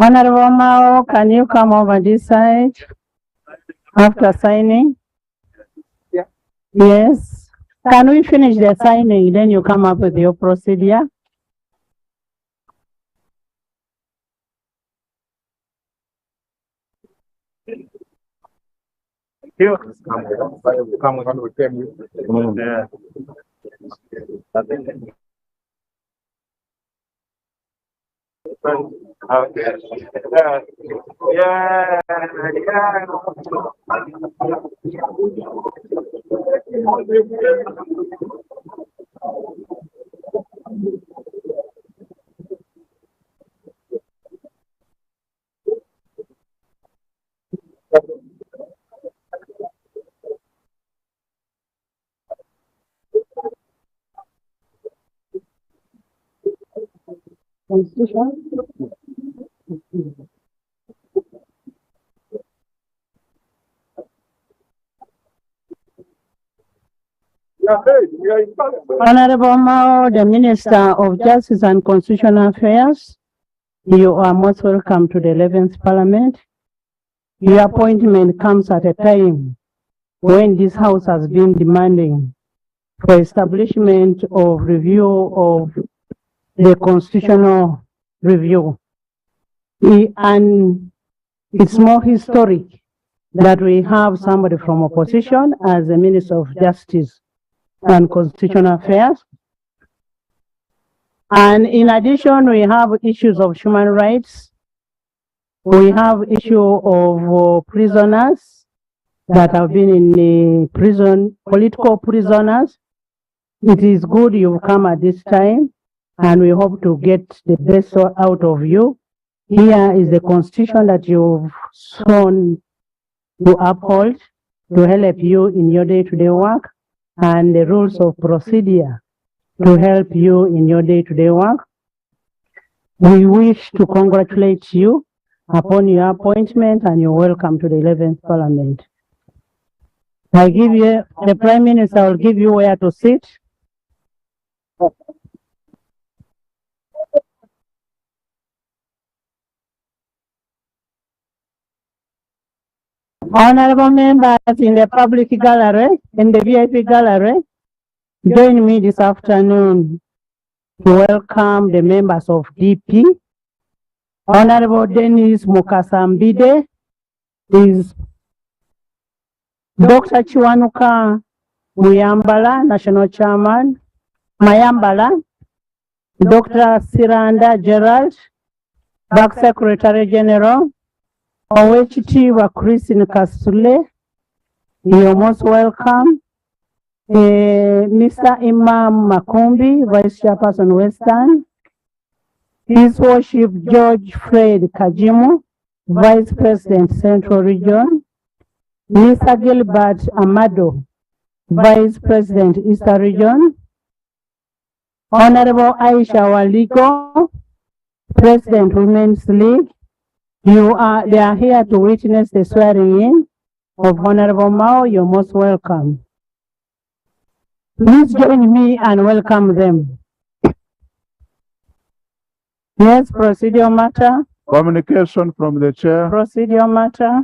Honorable Mao, can you come over this side after signing? Yes. Can we finish the signing, then you come up with your procedure? Come with them. Yeah. Okay. Yeah. Constitution? Honorable Mao, the Minister of Justice and Constitutional Affairs, you are most welcome to the 11th Parliament. Your appointment comes at a time when this House has been demanding for establishment of review of the constitutional review. And it's more historic that we have somebody from opposition as the Minister of Justice and Constitutional Affairs. And in addition, we have issues of human rights. We have issue of prisoners that have been in the prison, political prisoners. It is good you've come at this time, and we hope to get the best out of you. Here is the constitution that you've sworn to uphold to help you in your day-to-day work, and the rules of procedure to help you in your day-to-day work. We wish to congratulate you upon your appointment, and you're welcome to the 11th Parliament. I give you, the Prime Minister will give you where to sit. Honorable members in the public gallery, in the VIP gallery, join me this afternoon to welcome the members of DP. Honorable Dennis Mukasambide is Dr. Chiwanuka Muyambala, National Chairman, Mayambala, Dr. Siranda Gerald, Back Secretary General, Owechitiwa Christine Kasule, you're most welcome. Mr. Imam Makumbi, Vice Chairperson Western, His Worship George Fred Kajimu, Vice President Central Region, Mr. Gilbert Amado, Vice President Eastern Region, Honorable Aisha Waligo, President Women's League. They are here to witness the swearing in of Honorable Mao. You're most welcome. Please join me and welcome them. Yes, procedural matter. Communication from the chair. Procedural matter.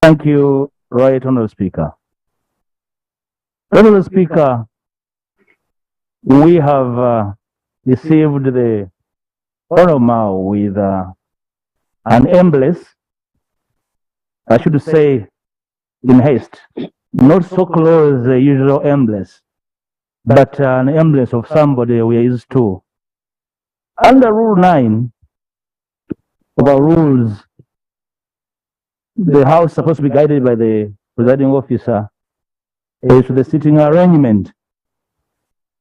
Thank you, Right Honorable Speaker. Honorable Speaker, we have received the Honorable Mao with an emblem, I should say in haste, not so close the usual emblems, but an emblem of somebody we are used to. Under Rule 9 of our rules, the House is supposed to be guided by the presiding officer to the sitting arrangement.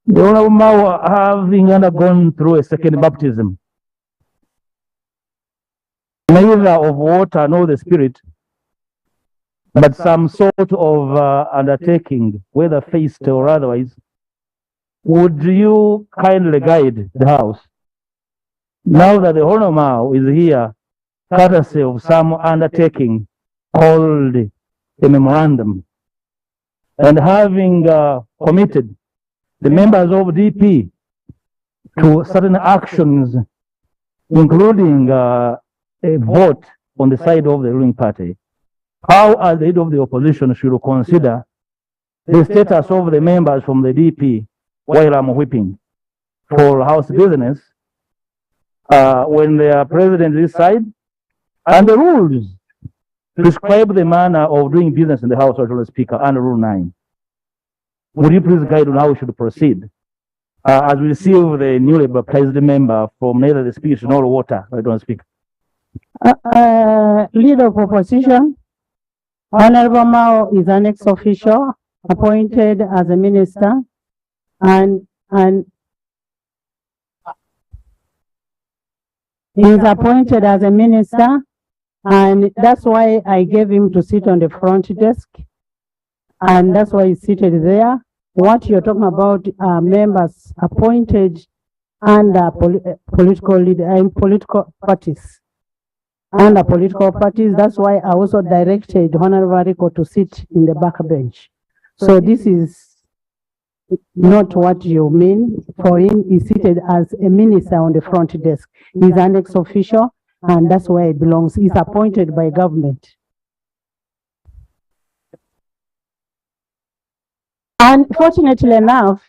The Honorable Mao, having undergone through a second baptism, neither of water nor the Spirit, but some sort of undertaking, whether faced or otherwise, would you kindly guide the House Now that the Honorable is here, courtesy of some undertaking called a memorandum, and having committed the members of DP to certain actions, including a vote on the side of the ruling party, how as the head of the opposition should consider the status of the members from the DP while I'm whipping for House business when their president is side, and the rules prescribe the manner of doing business in the House, Honorable Speaker, under Rule 9. Would you please guide on how we should proceed as we receive the newly baptized member from neither the speech nor water, Honorable Speaker? Leader of opposition, Honorable Mao is an ex-official appointed as a minister, and he is appointed as a minister, and that's why I gave him to sit on the front desk, and that's why he's seated there. What you're talking about are members appointed under political leader and political parties. Under political parties, that's why I also directed Honorable Rico to sit in the back bench. So this is not what you mean. For him, he's seated as a minister on the front desk. He's an ex-official, and that's where he belongs. He's appointed by government. Unfortunately enough,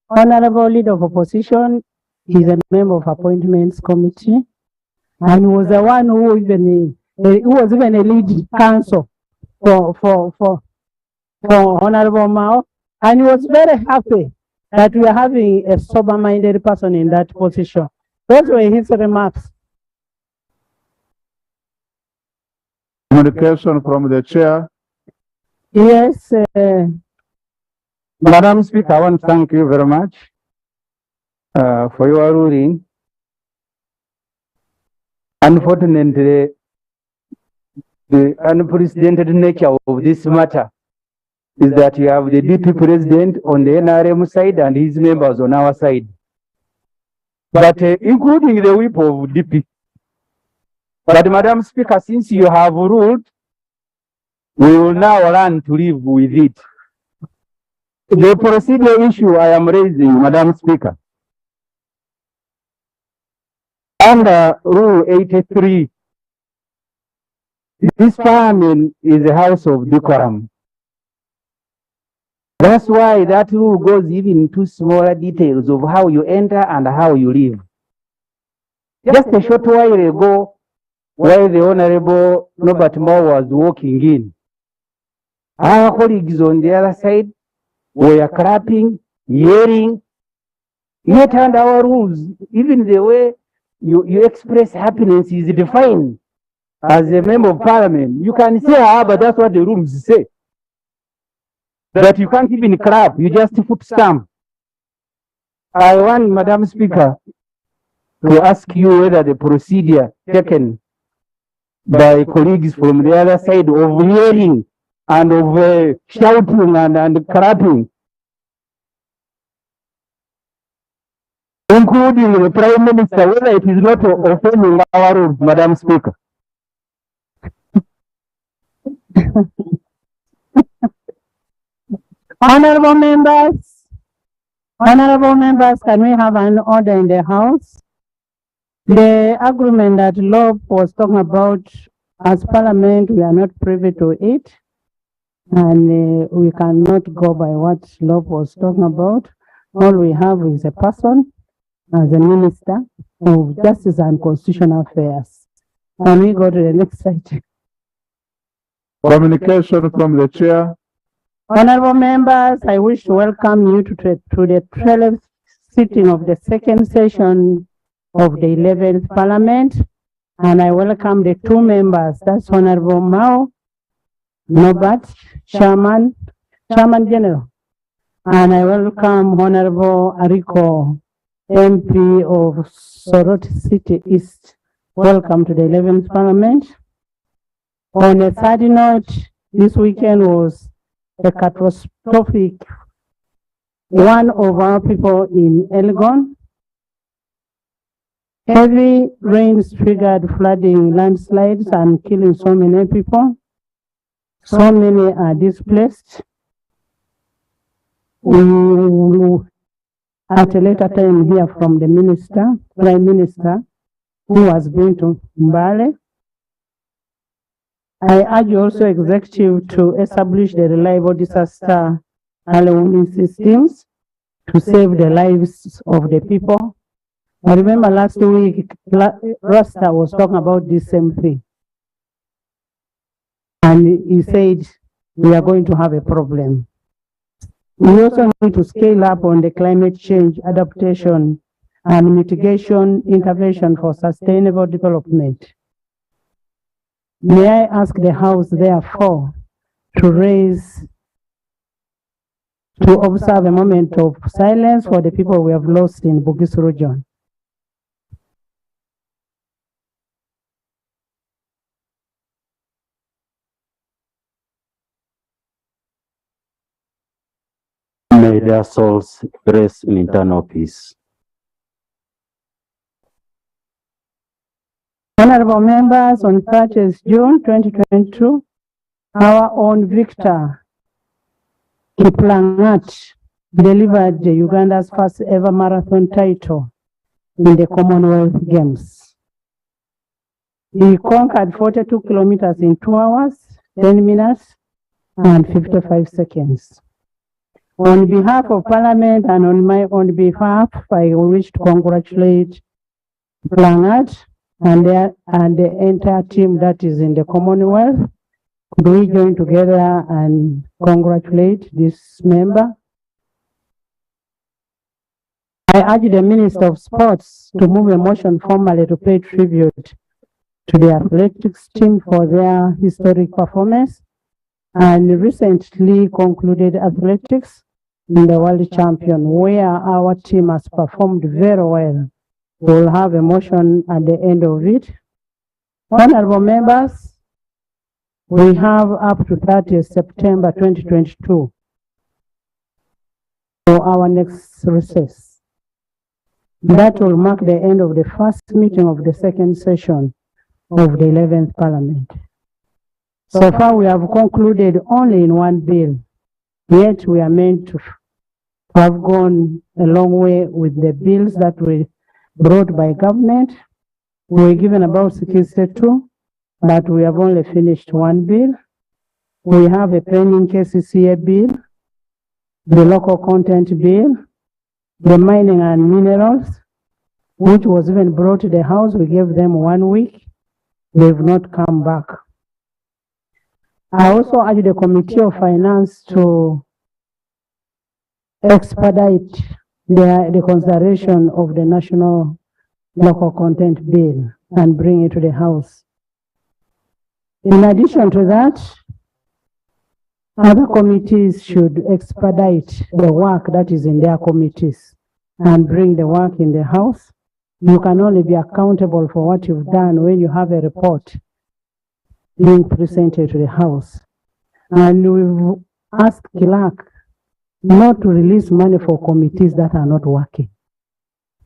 Honorable Leader of Opposition is a member of Appointments Committee, and was the one who was even a lead counsel for Honorable Mao, and he was very happy that we are having a sober-minded person in that position. Those were his remarks. Communication from the chair. Yes. Madam Speaker, I want to thank you very much for your ruling. Unfortunately, the unprecedented nature of this matter is that you have the DP president on the NRM side and his members on our side, but including the whip of DP. But Madam Speaker, since you have ruled, we will now learn to live with it. The procedure issue I am raising, Madam Speaker, under Rule 83, this Parliament is a house of decorum. That's why that rule goes even into smaller details of how you enter and how you leave. Just a short while ago, while the Honorable Norbert Mao was walking in, our colleagues on the other side were clapping, yelling, yet under our rules, even the way you express happiness is defined as a member of Parliament. You can say, but that's what the rules say. That you can't even clap, you just foot stamp. I want, Madam Speaker, to ask you whether the procedure taken by colleagues from the other side of yelling and of shouting and clapping, including the Prime Minister, whether it is not offending our rules, Madam Speaker. Honorable members, can we have an order in the House? The agreement that Lob was talking about, as Parliament, we are not privy to it, and we cannot go by what Lob was talking about. All we have is a person as a Minister of Justice and Constitutional Affairs. Can we go to the next slide? Communication from the chair. Honorable members, I wish to welcome you to the 12th sitting of the second session of the 11th Parliament, and I welcome the two members. That's Honorable Mao Norbert, Chairman General, and I welcome Honorable Rico, MP of Soroti City East. Welcome to the 11th Parliament. On a side note, this weekend was a catastrophic. One of our people in Elgon Heavy rains triggered flooding, landslides, and killing so many people. So many are displaced. We will at a later time hear from the minister, Prime Minister, who has been to Mbale. I urge also executive to establish the reliable disaster early warning systems to save the lives of the people. I remember last week, Rasta was talking about this same thing. And he said, we are going to have a problem. We also need to scale up on the climate change adaptation and mitigation intervention for sustainable development. May I ask the House, therefore, to observe a moment of silence for the people we have lost in Bugisu region. May their souls rest in eternal peace. Honorable members, on 30th June 2022, our own Victor Kiplangat delivered Uganda's first ever marathon title in the Commonwealth Games. He conquered 42 kilometers in 2 hours, 10 minutes, and 55 seconds. On behalf of Parliament and on my own behalf, I wish to congratulate Plangat and the entire team that is in the Commonwealth. Could we join together and congratulate this member? I urge the Minister of Sports to move a motion formally to pay tribute to the athletics team for their historic performance and recently concluded athletics in the World Champion, where our team has performed very well. We'll have a motion at the end of it. Honorable members, we have up to 30th September 2022 for our next recess. That will mark the end of the first meeting of the second session of the 11th Parliament. So far, we have concluded only in one bill, yet we are meant to have gone a long way with the bills that were brought by government. We were given about 62, but we have only finished one bill. We have a pending KCCA bill, the local content bill, the mining and minerals, which was even brought to the House. We gave them 1 week. They've not come back. I also urge the Committee of Finance to expedite the consideration of the National Local Content Bill and bring it to the House. In addition to that, other committees should expedite the work that is in their committees and bring the work in the House. You can only be accountable for what you've done when you have a report being presented to the House. And we've asked Kilak not to release money for committees that are not working.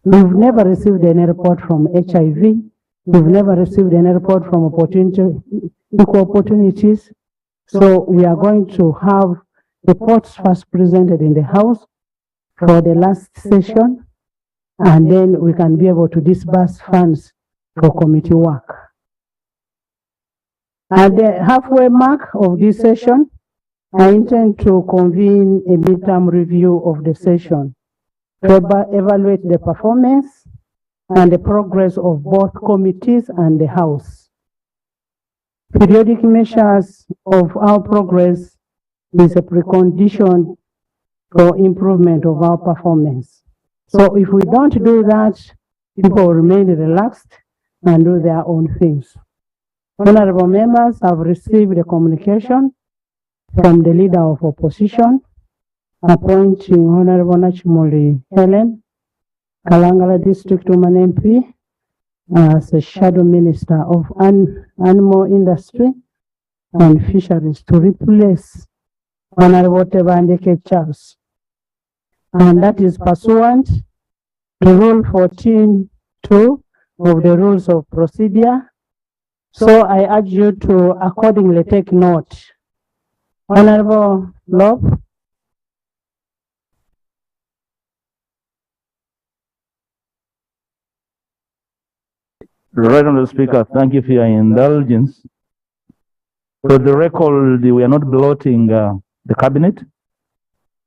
We've never received any report from HIV. We've never received any report from Equal Opportunities. So we are going to have reports first presented in the House for the last session, and then we can be able to disburse funds for committee work. At the halfway mark of this session, I intend to convene a midterm review of the session to evaluate the performance and the progress of both committees and the House. Periodic measures of our progress is a precondition for improvement of our performance. So if we don't do that, people will remain relaxed and do their own things. Honorable members have received a communication from the Leader of Opposition appointing Honorable Nachimoli Helen, Kalangala District Woman MP, as a Shadow Minister of Animal Industry and Fisheries to replace Honorable Tebandeke Charles. And that is pursuant to Rule 14.2 of the rules of procedure. So I urge you to accordingly take note. Honorable Lob. Right Honourable Speaker, thank you for your indulgence. For the record, we are not bloating the cabinet.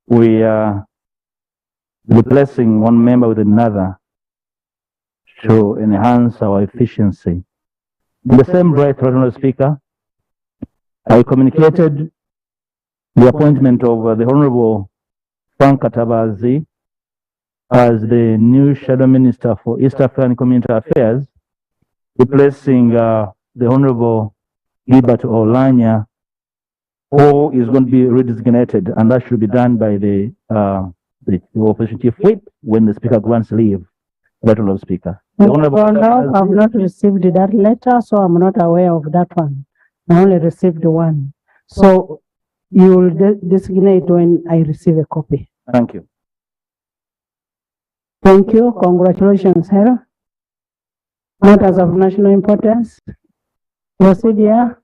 We are replacing one member with another to enhance our efficiency. In the same breath, Right Honourable Speaker, I communicated the appointment of the Honourable Frank Katabazi as the new Shadow Minister for East African Community Affairs, replacing the Honorable Gilbert Olanya, who is going to be redesignated, and that should be done by the Opposition Chief Whip when the Speaker grants leave. Right Honorable Speaker. The Honorable I've not received that letter, so I'm not aware of that one. I only received one. So you will designate when I receive a copy. Thank you. Thank you. Congratulations, Hero. Matters of national importance. Procedure.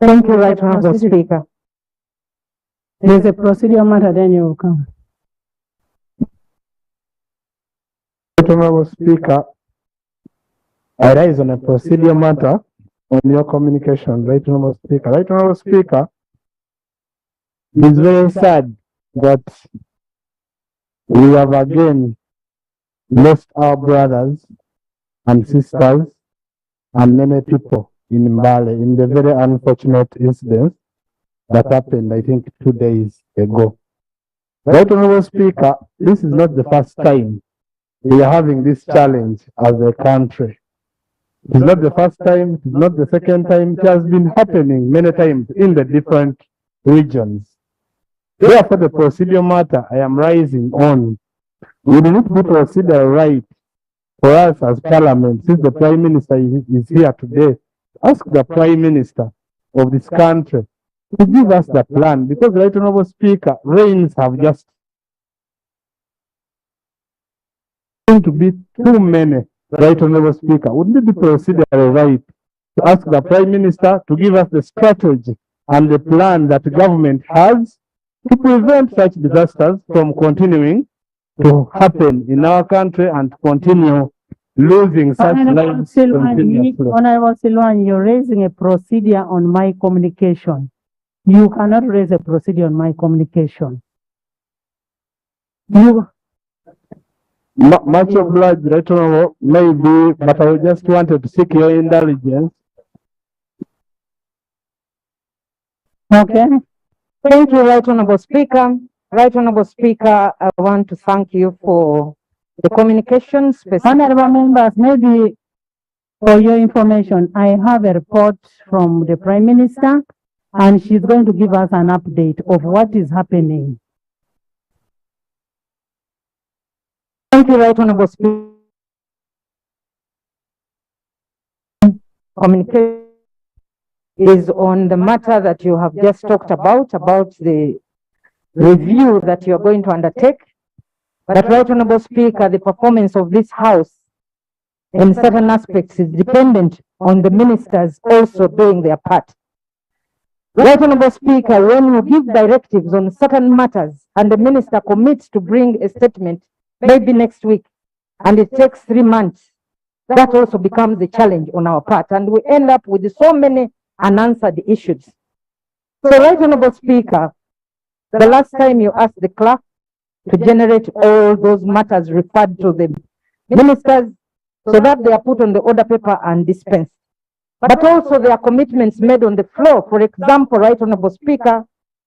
Thank you, Right Honorable Speaker. There's a procedure matter, then you will come. Right Honorable Speaker, I rise on a procedure matter on your communication. Right Honorable Speaker. Right Honorable Speaker, it is very sad that we have again lost our brothers and sisters and many people in Mbale in the very unfortunate incident that happened, I think, 2 days ago. Right Honorable Speaker, this is not the first time we are having this challenge as a country. It is not the first time, it is not the second time, it has been happening many times in the different regions. Therefore, the procedure matter I am rising on, we need to be procedure right for us as Parliament, since the Prime Minister is here today. Ask the Prime Minister of this country to give us the plan, because Right Honorable Speaker, rains have just going to be too many. Right Honorable Speaker, wouldn't it be procedure right to ask the Prime Minister to give us the strategy and the plan that the government has to prevent such disasters from continuing to happen in our country and to continue losing such lives continuously? Honorable Silwan, you're raising a procedure on my communication. You cannot raise a procedure on my communication. You Much obliged, Right Honorable, maybe, but I just wanted to seek your indulgence. okay? Thank you, Right Honorable Speaker. Right Honorable Speaker, I want to thank you for the communication specific. Honorable members, maybe for your information, I have a report from the Prime Minister, and she's going to give us an update of what is happening. Thank you, Right Honorable Speaker. Communication is on the matter that you have just talked about the review that you are going to undertake. But Right Honorable Speaker, the performance of this House in certain aspects is dependent on the ministers also doing their part. Right Honorable Speaker, when you give directives on certain matters and the minister commits to bring a statement maybe next week, and it takes 3 months, that also becomes a challenge on our part, and we end up with so many unanswered issues. So, Right Honorable Speaker, the last time you asked the clerk to generate all those matters referred to the ministers so that they are put on the order paper and dispensed. But also there are commitments made on the floor. For example, Right Honorable Speaker,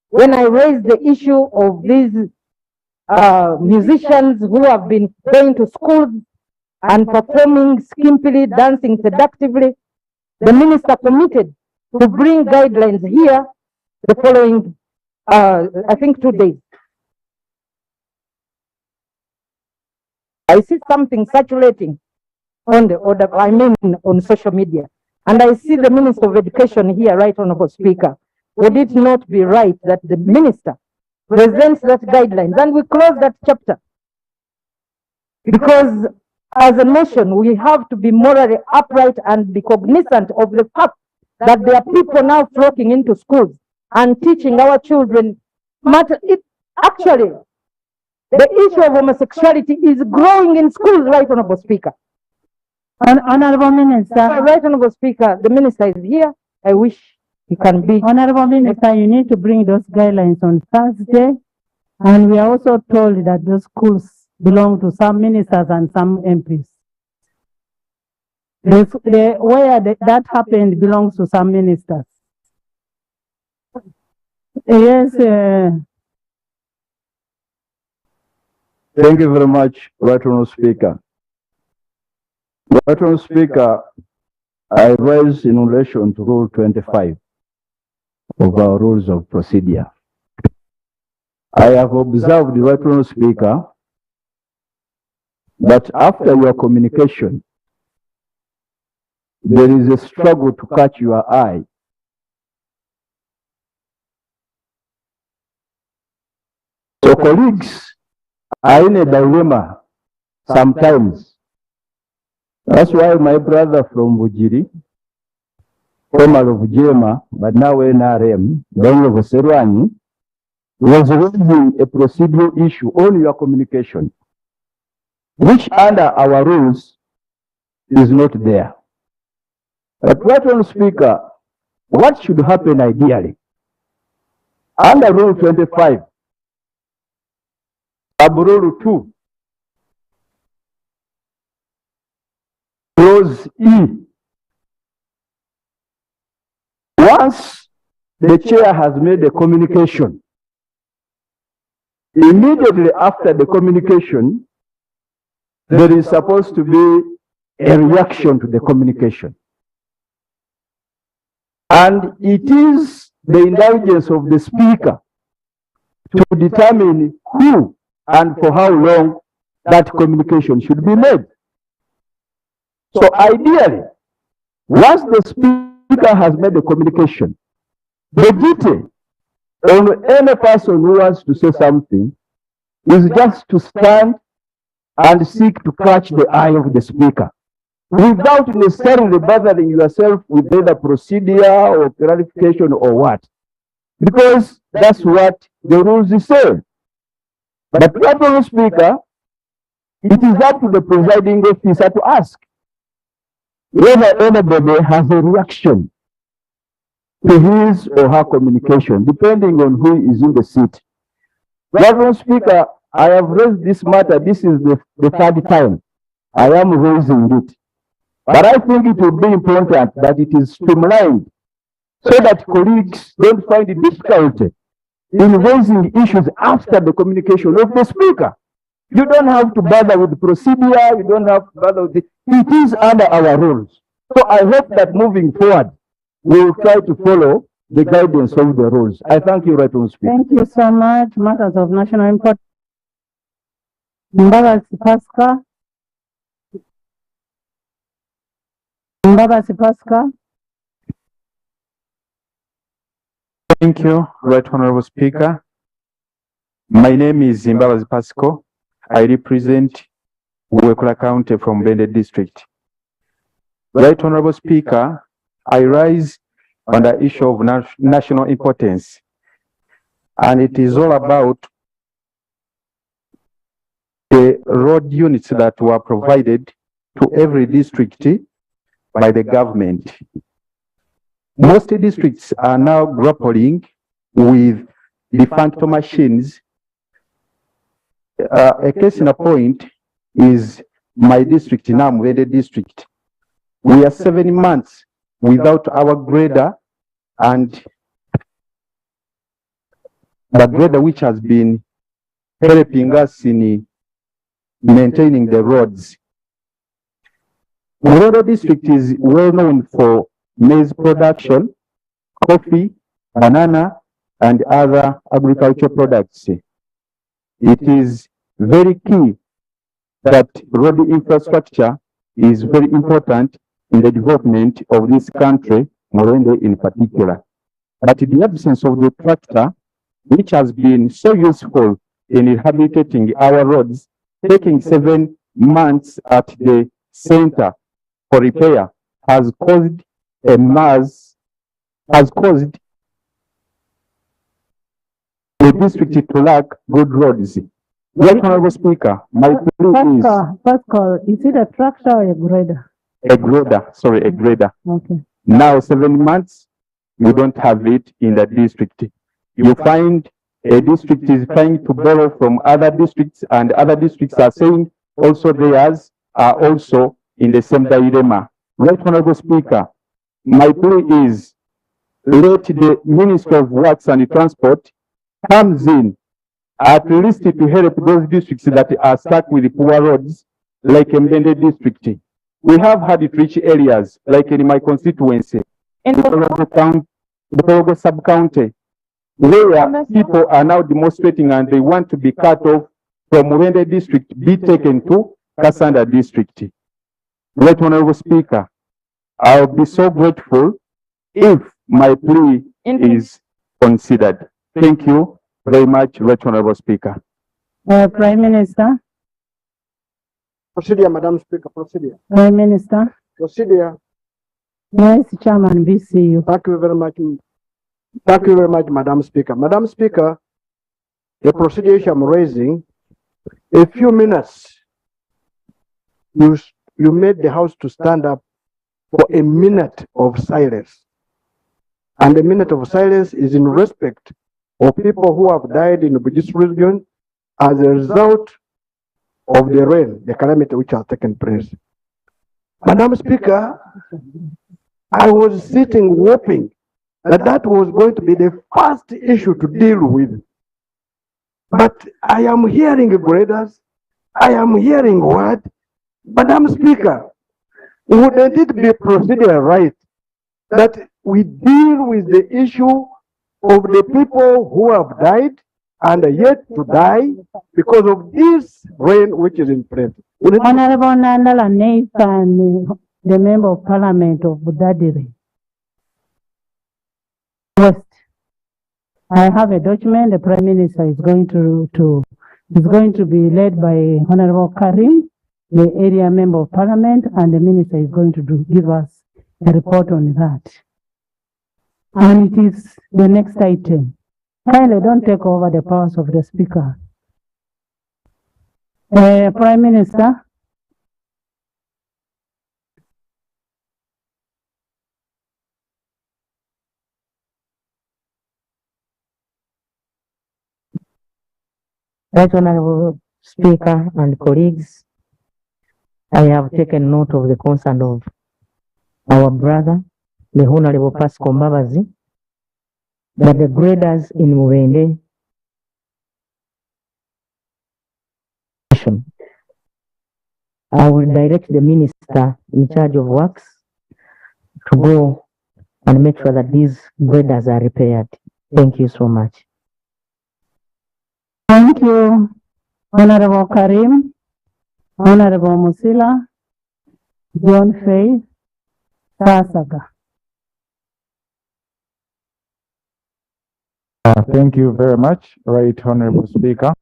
when I raised the issue of these musicians who have been going to schools and performing skimpily, dancing seductively, the minister committed to bring guidelines here the following, I think 2 days. I see something circulating on the order, I mean on social media, and I see the Minister of Education here, Right Honorable Speaker. Would it not be right that the minister presents that guidelines and we close that chapter? Because as a nation, we have to be morally upright and be cognizant of the fact that there are people now flocking into schools and teaching our children matter. Actually, the issue of homosexuality is growing in schools, Right Honorable Speaker. Honorable Minister. Right Honorable Speaker, the minister is here. I wish he can be. Honorable Minister, you need to bring those guidelines on Thursday. And we are also told that those schools belong to some ministers and some MPs. Where that happened belongs to some ministers. Yes. Thank you very much, Right Honourable Speaker. Right Honourable Speaker, I raise in relation to Rule 25 of our Rules of Procedure. I have observed, Right Honourable Speaker, that after your communication, there is a struggle to catch your eye. So colleagues are in a dilemma sometimes. That's why my brother from Bujiri, former of Jema, but now NRM, Daniel Voserwani, was raising a procedural issue on your communication, which under our rules is not there. But Right Honourable Speaker, what should happen ideally? Under Rule 25, Rule 2, Clause E. Once the chair has made a communication, immediately after the communication, there is supposed to be a reaction to the communication. And it is the indulgence of the speaker to determine who and for how long that communication should be made. So ideally, once the speaker has made a communication, the duty on any person who wants to say something is just to stand and seek to catch the eye of the speaker, without necessarily bothering yourself with either procedure or clarification or what. Because that's what the rules say. But Right Honourable Speaker, it is up to the presiding officer to ask whether anybody has a reaction to his or her communication, depending on who is in the seat. Right Honourable Speaker, I have raised this matter. This is the third time I am raising it. But I think it would be important that it is streamlined so that colleagues don't find it difficult in raising issues after the communication of the speaker. You don't have to bother with the procedure, you don't have to bother with it. It is under our rules. So I hope that moving forward, we will try to follow the guidance of the rules. I thank you, Right Honourable Speaker. Thank you so much. Matters of national importance. Mbabasi Pascal. Mbabasi Pascal. Thank you, Right Honourable Speaker. My name is Mbabasi Pascal. I represent Wekula County from Bende District. Right Honourable Speaker, I rise on the issue of national importance, and it is all about the road units that were provided to every district by the government. Most districts are now grappling with the phantom machines. A case in a point is my district, Namwede district. We are 7 months without our grader, and the grader which has been helping us in maintaining the roads. Morodo district is well known for maize production, coffee, banana, and other agricultural products. It is very key that road infrastructure is very important in the development of this country, Morende in particular. But in the absence of the tractor, which has been so useful in rehabilitating our roads, taking 7 months at the center for repair has caused the district to lack good roads. Right, Honorable Speaker, my plea is Pascal, is it a tractor or a grader? a grader. Okay. Now 7 months, we don't have it in the district. You find a district is trying to borrow from other districts, and other districts are saying also theirs are also in the same dilemma. Right, Honorable Speaker, my plea is let the Minister of Works and Transport comes in at least to help those districts that are stuck with poor roads, like Mbende district. We have had it reach areas, like in my constituency, in the Butorogo sub-county, where people are now demonstrating and they want to be cut off from Mbende district, be taken to Kasanda district. Right, Honorable Speaker, I'll be so grateful if my plea is considered. Thank you very much, Right, Honorable Speaker. Prime Minister. Procedure, Madam Speaker, procedure. Prime Minister. Procedure. Yes, Chairman, VCU. Thank you very much. Thank you very much, Madam Speaker. Madam Speaker, the procedure I'm raising, a few minutes, you made the House to stand up for a minute of silence. And the minute of silence is in respect of people who have died in the Bugis region as a result of the rain, the calamity which has taken place. Madam Speaker, I was sitting hoping that that was going to be the first issue to deal with. But I am hearing graders, I am hearing what? Madam Speaker, wouldn't it be procedure right that we deal with the issue of the people who have died and are yet to die because of this rain which is in place? Honorable Nandala Nathan, the Member of Parliament of Budadiri West. I have a document. The Prime Minister is going to be led by Honorable Karim, the area Member of Parliament, and the Minister is going to give us a report on that. And it is the next item. Kindly don't take over the powers of the Speaker. Prime Minister. Right, Honorable Speaker and colleagues, I have taken note of the concern of our brother, the Honorable Pascal Mbabazi, that the graders in Mubende I will direct the Minister in charge of works to go and make sure that these graders are repaired. Thank you so much. Thank you, Honorable Karim, Honorable Musila, John Faith, Sasaga. Thank you very much, Right Honorable Speaker.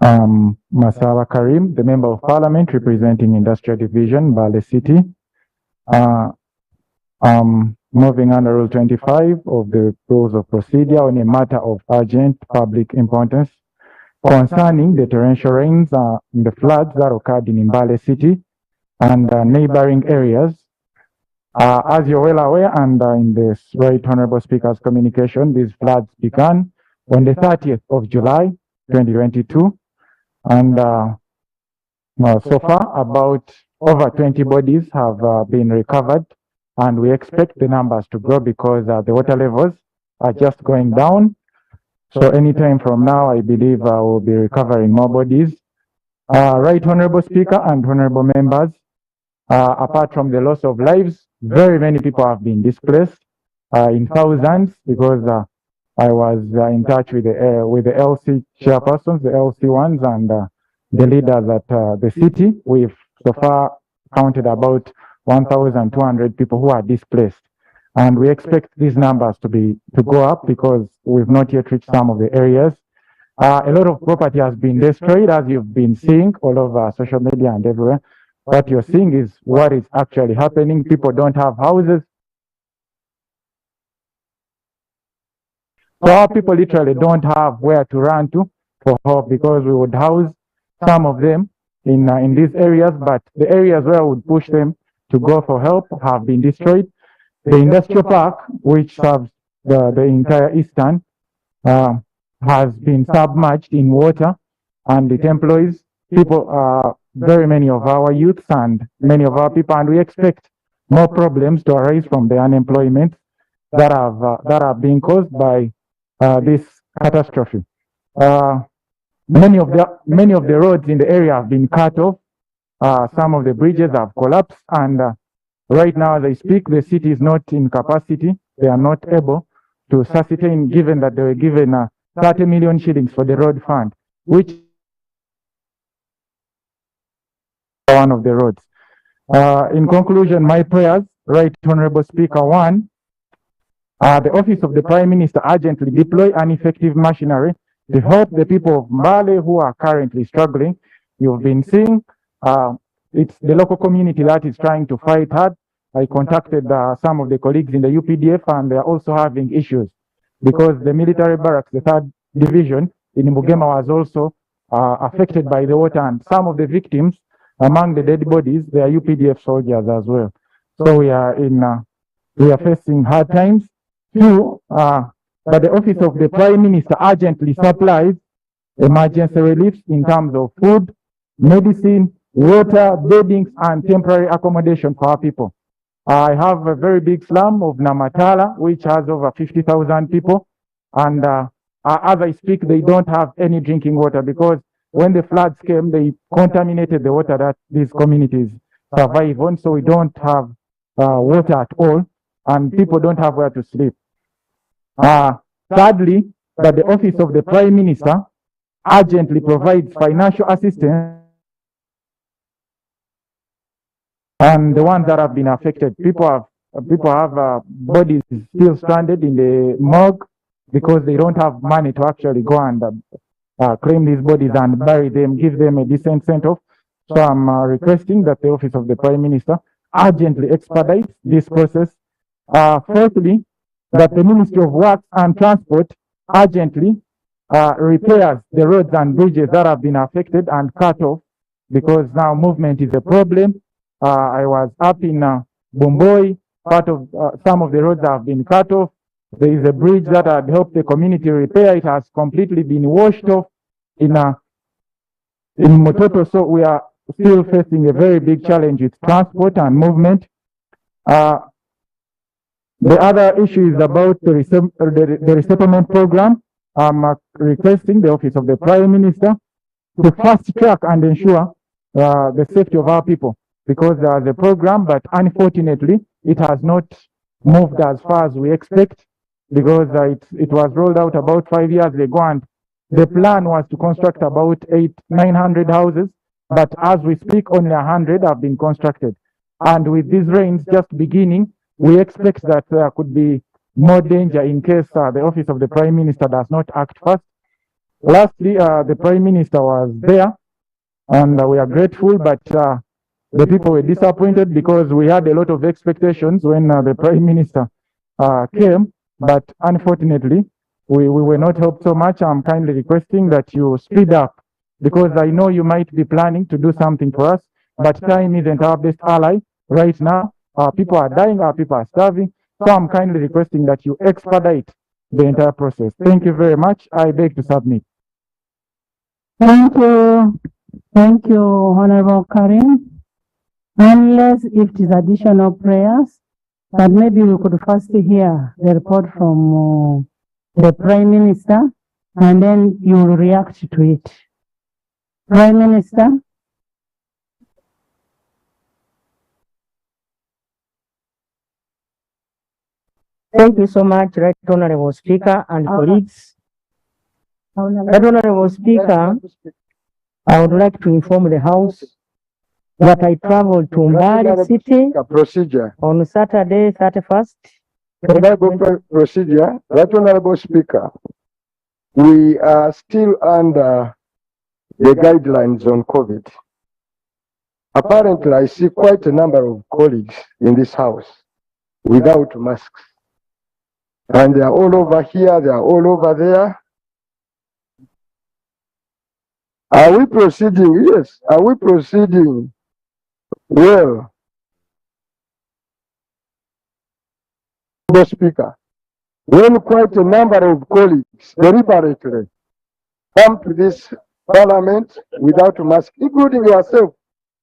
Masala Karim, the Member of Parliament representing Industrial Division, Bale City. Moving under Rule 25 of the Rules of Procedure on a matter of urgent public importance concerning the torrential rains and the floods that occurred in Mbale City and neighboring areas. As you're well aware, and in this Right Honorable Speaker's communication, these floods began on the 30th of July, 2022. And so far, about over 20 bodies have been recovered, and we expect the numbers to grow because the water levels are just going down. So anytime from now, I believe we'll be recovering more bodies. Right Honorable Speaker and Honorable Members, apart from the loss of lives, very many people have been displaced in thousands, because I was in touch with the LC chairpersons, the LC ones, and the leaders at the city. We've so far counted about 1,200 people who are displaced, and we expect these numbers to go up because we've not yet reached some of the areas. A lot of property has been destroyed, as you've been seeing all over social media and everywhere. What you're seeing is what is actually happening. People don't have houses. So our people literally don't have where to run to for help, because we would house some of them in these areas, but the areas where we would push them to go for help have been destroyed. The industrial park, which serves the entire eastern, has been submerged in water, and it employs people, very many of our youths and many of our people, and we expect more problems to arise from the unemployment that are being caused by this catastrophe. Many of the roads in the area have been cut off. Some of the bridges have collapsed, and right now, as I speak, the city is not in capacity. They are not able to sustain, given that they were given 30 million shillings for the road fund, which one of the roads. In conclusion, my prayers, Right Honorable Speaker, one, the Office of the Prime Minister urgently deploy an effective machinery to help the people of Mbale who are currently struggling. You've been seeing, it's the local community that is trying to fight hard. I contacted some of the colleagues in the UPDF, and they're also having issues because the military barracks, the 3rd Division in Mugema, was also affected by the water, and some of the victims among the dead bodies, they are UPDF soldiers as well. So we are facing hard times. Two, but the Office of the Prime Minister urgently supplies emergency relief in terms of food, medicine, water, beddings, and temporary accommodation for our people. I have a very big slum of Namatala, which has over 50,000 people, and as I speak, they don't have any drinking water, because when the floods came, they contaminated the water that these communities survive on, so we don't have water at all, and people don't have where to sleep. Thirdly, that the Office of the Prime Minister urgently provides financial assistance and the ones that have been affected. People have bodies still stranded in the morgue because they don't have money to actually go and claim these bodies and bury them, give them a decent send-off. So I'm requesting that the Office of the Prime Minister urgently expedites this process. Fourthly, that the Ministry of Works and Transport urgently repairs the roads and bridges that have been affected and cut off, because now movement is a problem. I was up in Bomboi, part of some of the roads have been cut off. There is a bridge that had helped the community repair. It has completely been washed off in Mototo, so we are still facing a very big challenge with transport and movement. The other issue is about the resettlement program. I'm requesting the Office of the Prime Minister to fast track and ensure the safety of our people, because there's a program, but unfortunately, it has not moved as far as we expect, because it was rolled out about 5 years ago, and the plan was to construct about 900 houses, but as we speak, only 100 have been constructed. And with these rains just beginning, we expect that there could be more danger in case the Office of the Prime Minister does not act fast. Lastly, the Prime Minister was there, and we are grateful, but the people were disappointed because we had a lot of expectations when the Prime Minister came, but unfortunately, we were not helped so much. I'm kindly requesting that you speed up, because I know you might be planning to do something for us, but time isn't our best ally right now. Our people are dying, our people are starving, so I'm kindly requesting that you expedite the entire process. Thank you very much. I beg to submit. Thank you. Thank you, Honorable Karim. Unless if it is additional prayers, but maybe we could first hear the report from the Prime Minister, and then you will react to it. Prime Minister. Thank you so much, Right Honorable Speaker and colleagues. Right Honorable Speaker, I would like to inform the House that I traveled to Mbale City Procedure. on Saturday, 31st. Procedure. Right Honorable Speaker, we are still under the guidelines on COVID. Apparently, I see quite a number of colleagues in this house without masks. And they are all over here, they are all over there. Are we proceeding? Yes. Are we proceeding well? The Speaker, when quite a number of colleagues deliberately come to this parliament without mask, including yourself,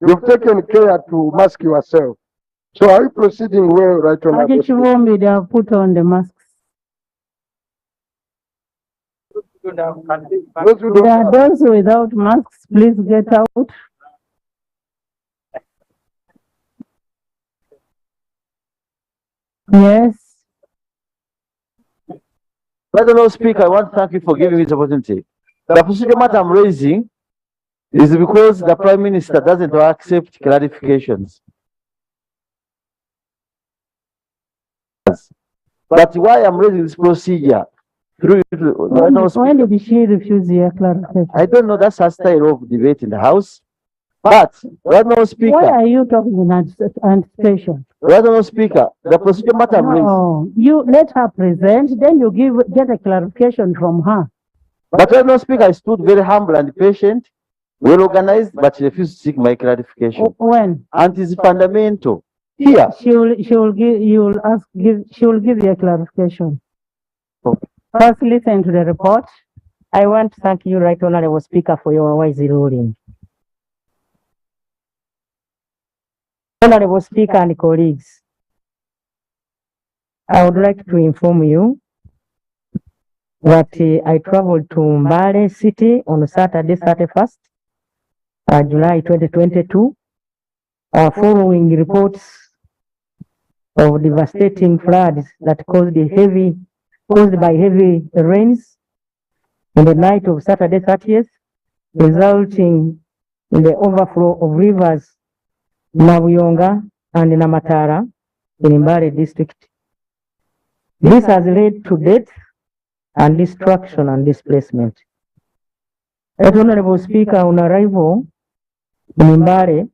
you've taken care to mask yourself. So are you proceeding well, right on? They have put on the masks. Those who There don't are have, those without masks, please get out. Yes. Madam Speaker, I want to thank you for giving me this opportunity. The procedure matter I'm raising is because the Prime Minister doesn't accept clarifications. But why I'm raising this procedure through Why did she refuse your clarification? I don't know, that's a style of debate in the House. But, Madam Why Speaker, are you talking in anticipation? Madam Speaker, the procedure matter I'm raising. No, you let her present, then you get a clarification from her. But Madam Speaker, I stood very humble and patient, well organized, but she refused to seek my clarification. When? And it is fundamental. Here, She will give you a clarification. Okay. First, listen to the report. I want to thank you, Right Honorable Speaker, for your wise ruling. Honorable Speaker and colleagues, I would like to inform you that I traveled to Mbale City on Saturday, 31st, July 2022, following reports of devastating floods that caused by heavy rains in the night of Saturday 30th, resulting in the overflow of rivers Nabuyonga and Namatara in Mbale district. This has led to death and destruction and displacement. Right Honorable Speaker, on arrival in Mbale,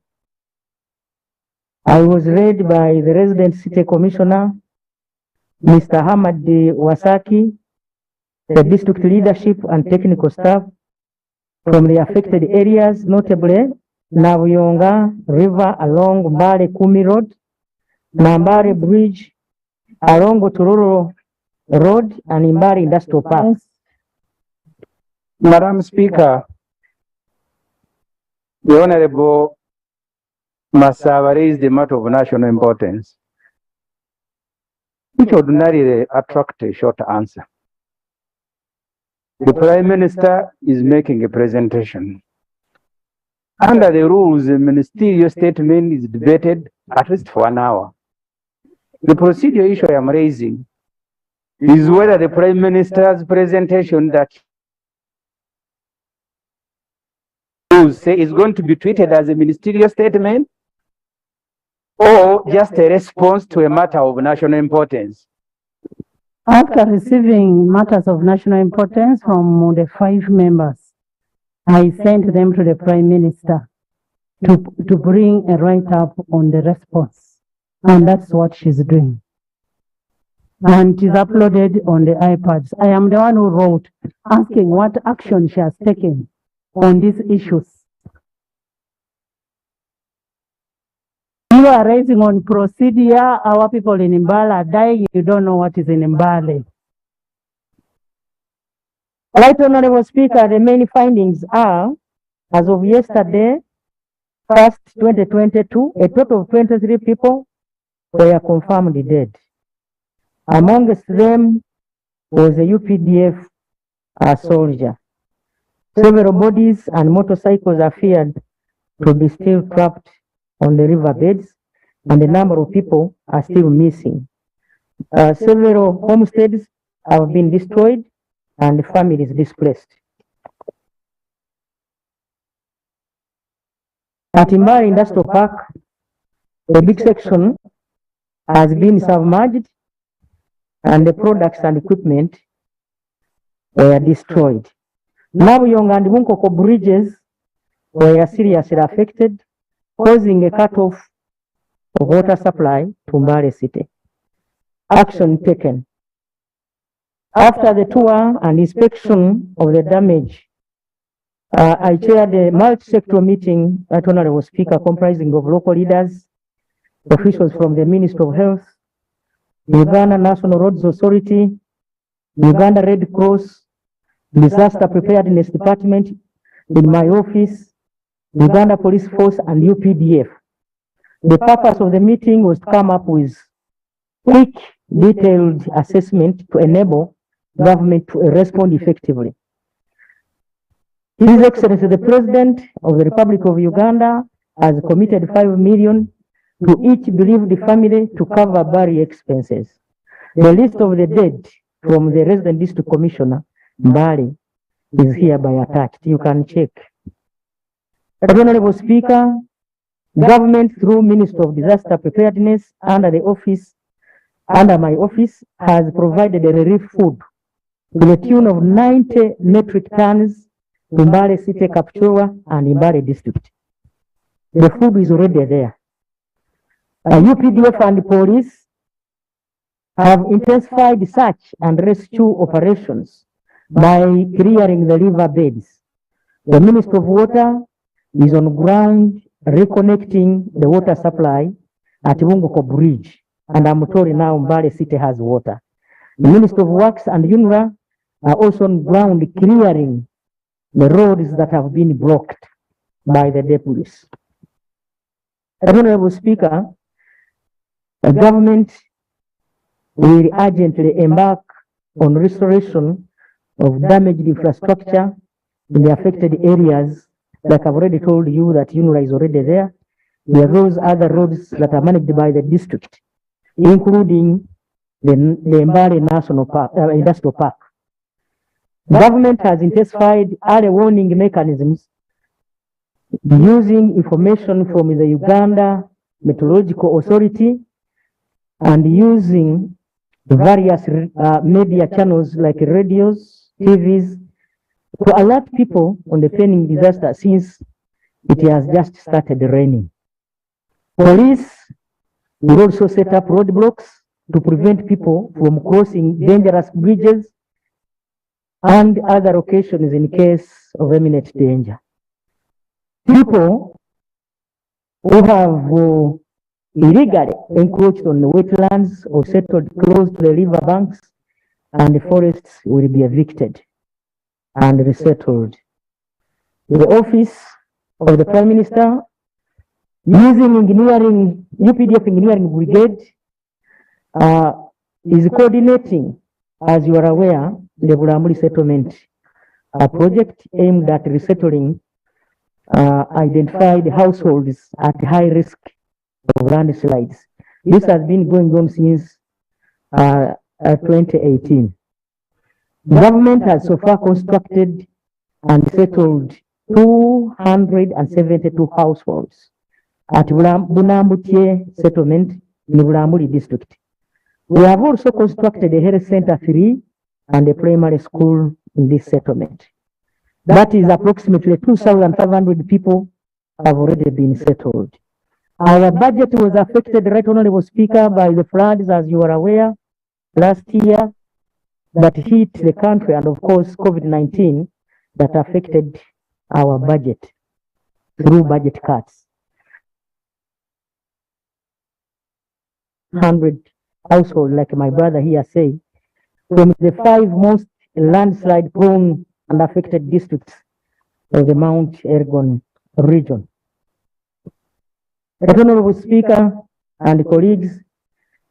I was led by the resident city commissioner, Mr. Hamad Wasaki, the district leadership and technical staff from the affected areas, notably Nabuyonga River along Mbale Kumi Road, Nambare Bridge along Tororo Road and Mbale Industrial Park. Madam Speaker, the Honorable Masaba raised the matter of national importance, which ordinarily attract a short answer. The Prime Minister is making a presentation. Under the rules, the ministerial statement is debated at least for an hour. The procedure issue I am raising is whether the Prime Minister's presentation that you say is going to be treated as a ministerial statement or just a response to a matter of national importance. After receiving matters of national importance from the 5 members, I sent them to the Prime Minister to bring a write-up on the response. And that's what she's doing. And it is uploaded on the iPads. I am the one who wrote, asking what action she has taken on these issues. You are raising on procedure, our people in Mbale are dying, you don't know what is in Mbale. Right Honorable Speaker, the main findings are, as of yesterday, 1st, 2022, a total of 23 people were confirmed dead. Amongst them was a UPDF soldier. Several bodies and motorcycles are feared to be still trapped on the riverbeds, and a number of people are still missing. Several homesteads have been destroyed and families displaced. At Mbale Industrial Park, a big section has been submerged and the products and equipment were destroyed. Nabuyonga and Bunkoko bridges were seriously affected, causing a cut-off of water supply to Mbale city. Action taken. After the tour and inspection of the damage, I chaired a multi-sectoral meeting at Honorable Speaker comprising of local leaders, officials from the Ministry of Health, Uganda National Roads Authority, Uganda Red Cross, Disaster Preparedness Department, in my office, Uganda Police Force and UPDF. The purpose of the meeting was to come up with quick, detailed assessment to enable government to respond effectively. His Excellency the President of the Republic of Uganda has committed 5 million to each bereaved family to cover burial expenses. The list of the dead from the Resident District Commissioner, Mbale, is hereby attached. You can check. Honorable Speaker, government through Ministry of Disaster Preparedness under my office has provided a relief food to the tune of 90 metric tons to Mbale City, Kapchorwa, and Mbale District. The food is already there. UPDF and police have intensified search and rescue operations by clearing the river beds. The Ministry of Water is on ground reconnecting the water supply at Bungoko Bridge, and I'm told now Mbale City has water. The Ministry of Works and UNRWA are also on ground clearing the roads that have been blocked by the debris. Honorable Speaker, the government will urgently embark on restoration of damaged infrastructure in the affected areas. Like I've already told you that UNRWA is already there. There are those other roads that are managed by the district, including the Mbale National Park, Industrial Park. Government has intensified early warning mechanisms using information from the Uganda Meteorological Authority and using the various media channels like radios, TVs, to alert people on the pending disaster since it has just started raining. Police will also set up roadblocks to prevent people from crossing dangerous bridges and other occasions in case of imminent danger. People who have illegally encroached on the wetlands or settled close to the river banks and the forests will be evicted and resettled. The office of the Prime Minister, using engineering, UPDF engineering brigade, is coordinating, as you are aware, the Bulambuli settlement project aimed at resettling identified households at high risk of landslides. This has been going on since 2018. The government has so far constructed and settled 272 households at Bunambutie settlement in Bulambuli district. We have also constructed a health center 3 and a primary school in this settlement. That is approximately 2,500 people have already been settled. Our budget was affected, Right Honorable Speaker, by the floods, as you are aware, last year that hit the country, and of course COVID-19 that affected our budget through budget cuts. 100 households, like my brother here said, from the 5 most landslide prone and affected districts of the Mount Elgon region. Honorable Speaker and colleagues,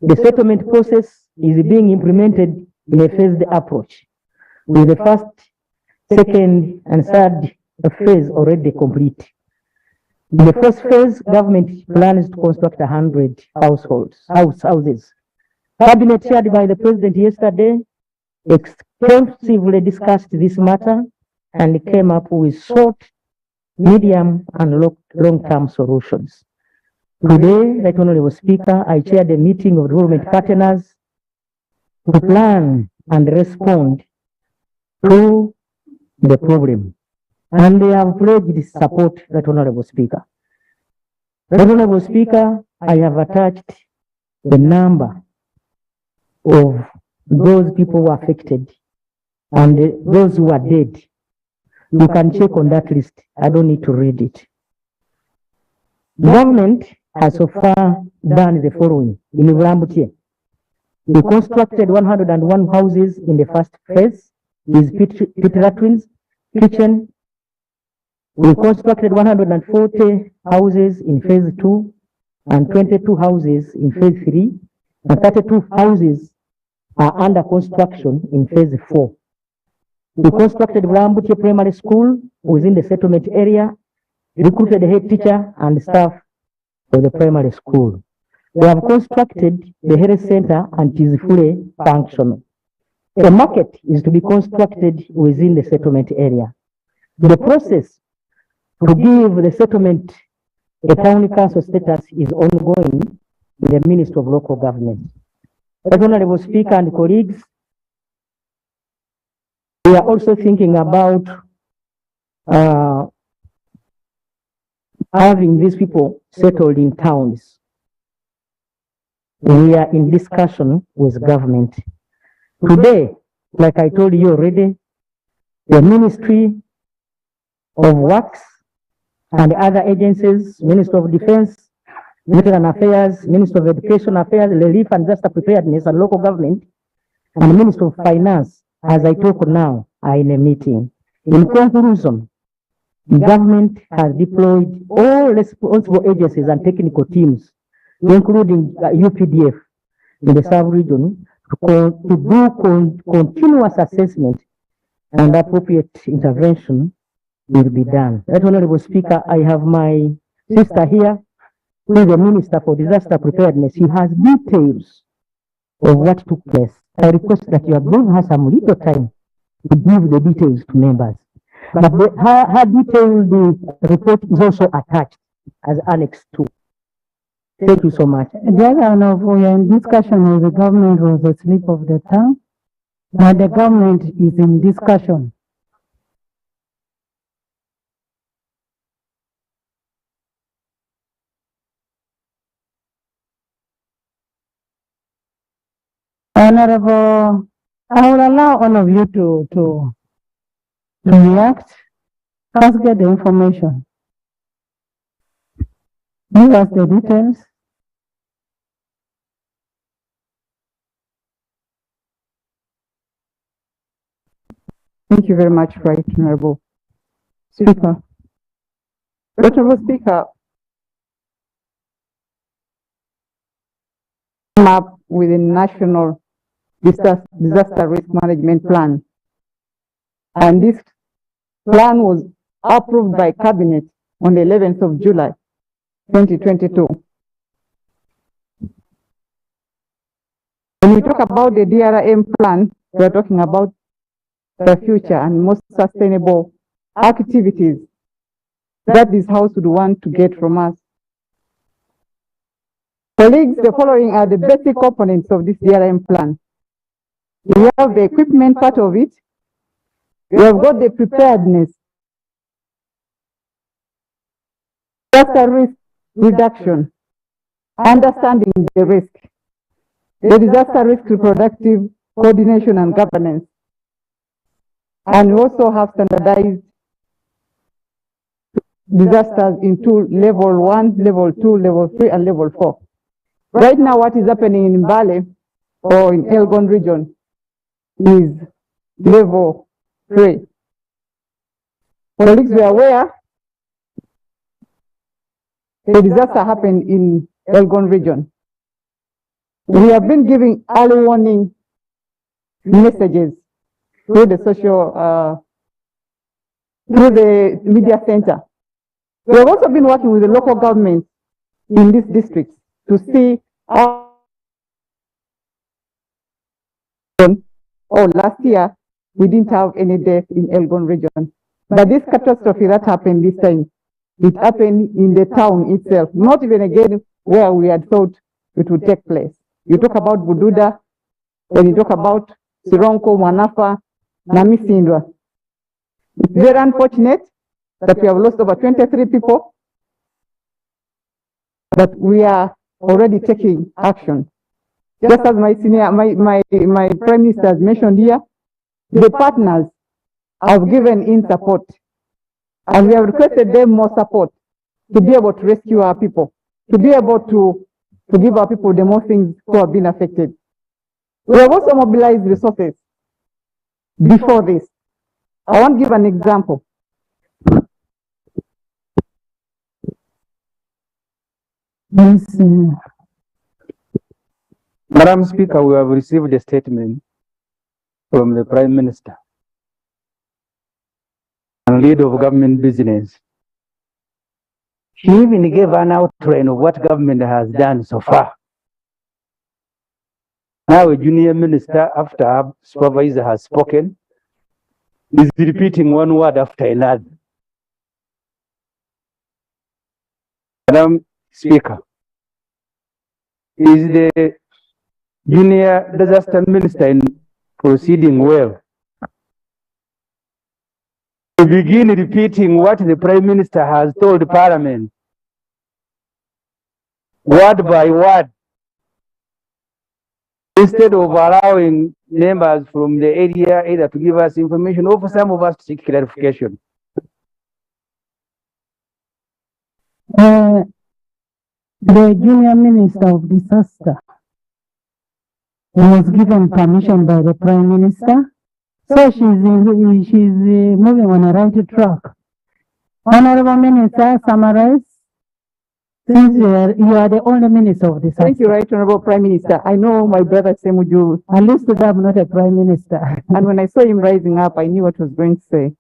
the settlement process is being implemented in a phased approach, with the first, second, and third phase already complete. In the first phase, government plans to construct 100 houses. Cabinet chaired by the President yesterday extensively discussed this matter and came up with short, medium, and long-term solutions. Today, Right Honorable Speaker, I chaired a meeting of government partners to plan and respond to the problem. And they have pledged support, Right Honorable Speaker. Right Honorable Speaker, I have attached the number of those people who are affected and those who are dead. You can check on that list. I don't need to read it. Government has so far done the following. In Ulambutie, we constructed 101 houses in the first phase, with pit latrines, kitchen. We constructed 140 houses in phase 2 and 22 houses in phase 3, and 32 houses are under construction in phase 4. We constructed Ulambutie Primary School within the settlement area, recruited a head teacher and staff for the primary school. We have constructed the health center and it is fully functional. A market is to be constructed within the settlement area. The process to give the settlement a town council status is ongoing in the Ministry of Local Government. Honorable Speaker and colleagues, we are also thinking about having these people settled in towns. We are in discussion with government. Today, like I told you already, the Ministry of Works and other agencies, Ministry of Defense, Veteran Affairs, Ministry of Education Affairs, Relief and Disaster Preparedness and Local Government, and Ministry of Finance, as I talk now, are in a meeting. In conclusion, the government has deployed all responsible agencies and technical teams, including UPDF in the sub-region, to do continuous assessment and appropriate intervention will be done. Right Honorable Speaker, I have my sister here, who is the Minister for Disaster Preparedness. She has details of what took place. I request that you have given her some little time to give the details to members. But her detailed report is also attached as Annex 2. Thank you so much. The other one, we are in discussion with the government was the slip of the tongue, but the government is in discussion. Honorable, I will allow all of you to react. First, get the information. Give us the details. Thank you very much, Right Honorable Speaker. Honorable Speaker, come up with a national disaster risk management plan. And this plan was approved by Cabinet on the 11th of July, 2022. When we talk about the DRM plan, we are talking about the future and most sustainable activities that this House would want to get from us. Colleagues, the following are the basic components of this DRM plan. We have the equipment part of it. We have got the preparedness, disaster risk reduction, understanding the risk, the disaster risk reproductive coordination and governance. And we also have standardized disasters into level 1, level 2, level 3, and level 4. Right now, what is happening in Mbale or in Elgon region is level 3. Colleagues, we are aware the disaster happened in Elgon region. We have been giving early warning messages through the through the media center. We have also been working with the local governments in these districts to see how last year we didn't have any death in Elgon region. But this catastrophe that happened this time, it happened in the town itself, not even again where we had thought it would take place. You talk about Bududa, when you talk about Sironko, Manafa, Namisindwa. It's very unfortunate that we have lost over 23 people, but we are already taking action. Just as my Prime Minister has mentioned here, the partners have given in support, and we have requested them more support to be able to rescue our people, to be able to give our people the more things who have been affected. We have also mobilized resources before this. I want to give an example. Yes, Madam Speaker, we have received a statement from the Prime Minister and lead of government business. She even gave an outline of what government has done so far. Now a junior minister, after our supervisor has spoken, is repeating one word after another. Madam Speaker, is the junior disaster minister in proceeding well? To begin repeating what the Prime Minister has told Parliament, word by word, instead of allowing members from the area either to give us information or for some of us to seek clarification. The junior minister of disaster was given permission by the Prime Minister, so she's moving on a right track. Honorable Minister, summarize. Since you are the only minister of disaster. Thank you, Right Honorable Prime Minister. I know my brother Semuju. At least I'm not a Prime Minister. And when I saw him rising up, I knew what he was going to say.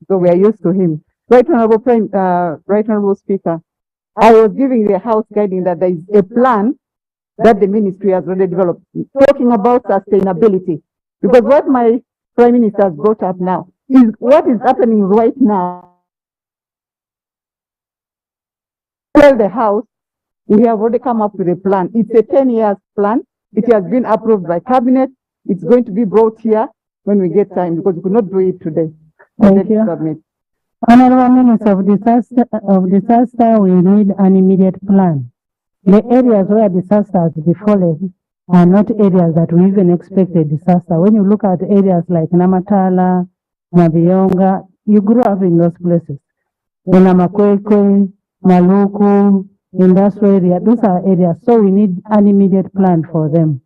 So we are used to him. Right Honorable Speaker, I was giving the House guiding that there is a plan that the ministry has already developed, talking about sustainability. Because what my Prime Minister has brought up now is what is happening right now. Tell the House, we have already come up with a plan. It's a 10-year plan. It has been approved by Cabinet. It's going to be brought here when we get time, because we could not do it today. Thank you. Submit. Honorable Minister of disaster, we need an immediate plan. The areas where disaster has befallen are not areas that we even expect a disaster. When you look at areas like Namatala, Nabiyonga, you grew up in those places. Namakwekwe, Maluku, industrial area, those are areas, so we need an immediate plan for them.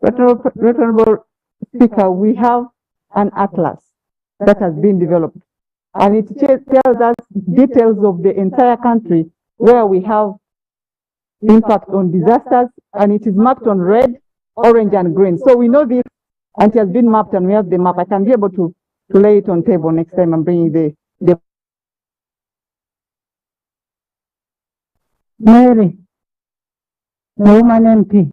Honorable Speaker, we have an atlas that has been developed, and it tells us details of the entire country where we have impact on disasters, and it is marked on red, orange, and green. So we know this, and it has been mapped, and we have the map. I can be able to lay it on table next time I'm bringing the Mary, the woman MP.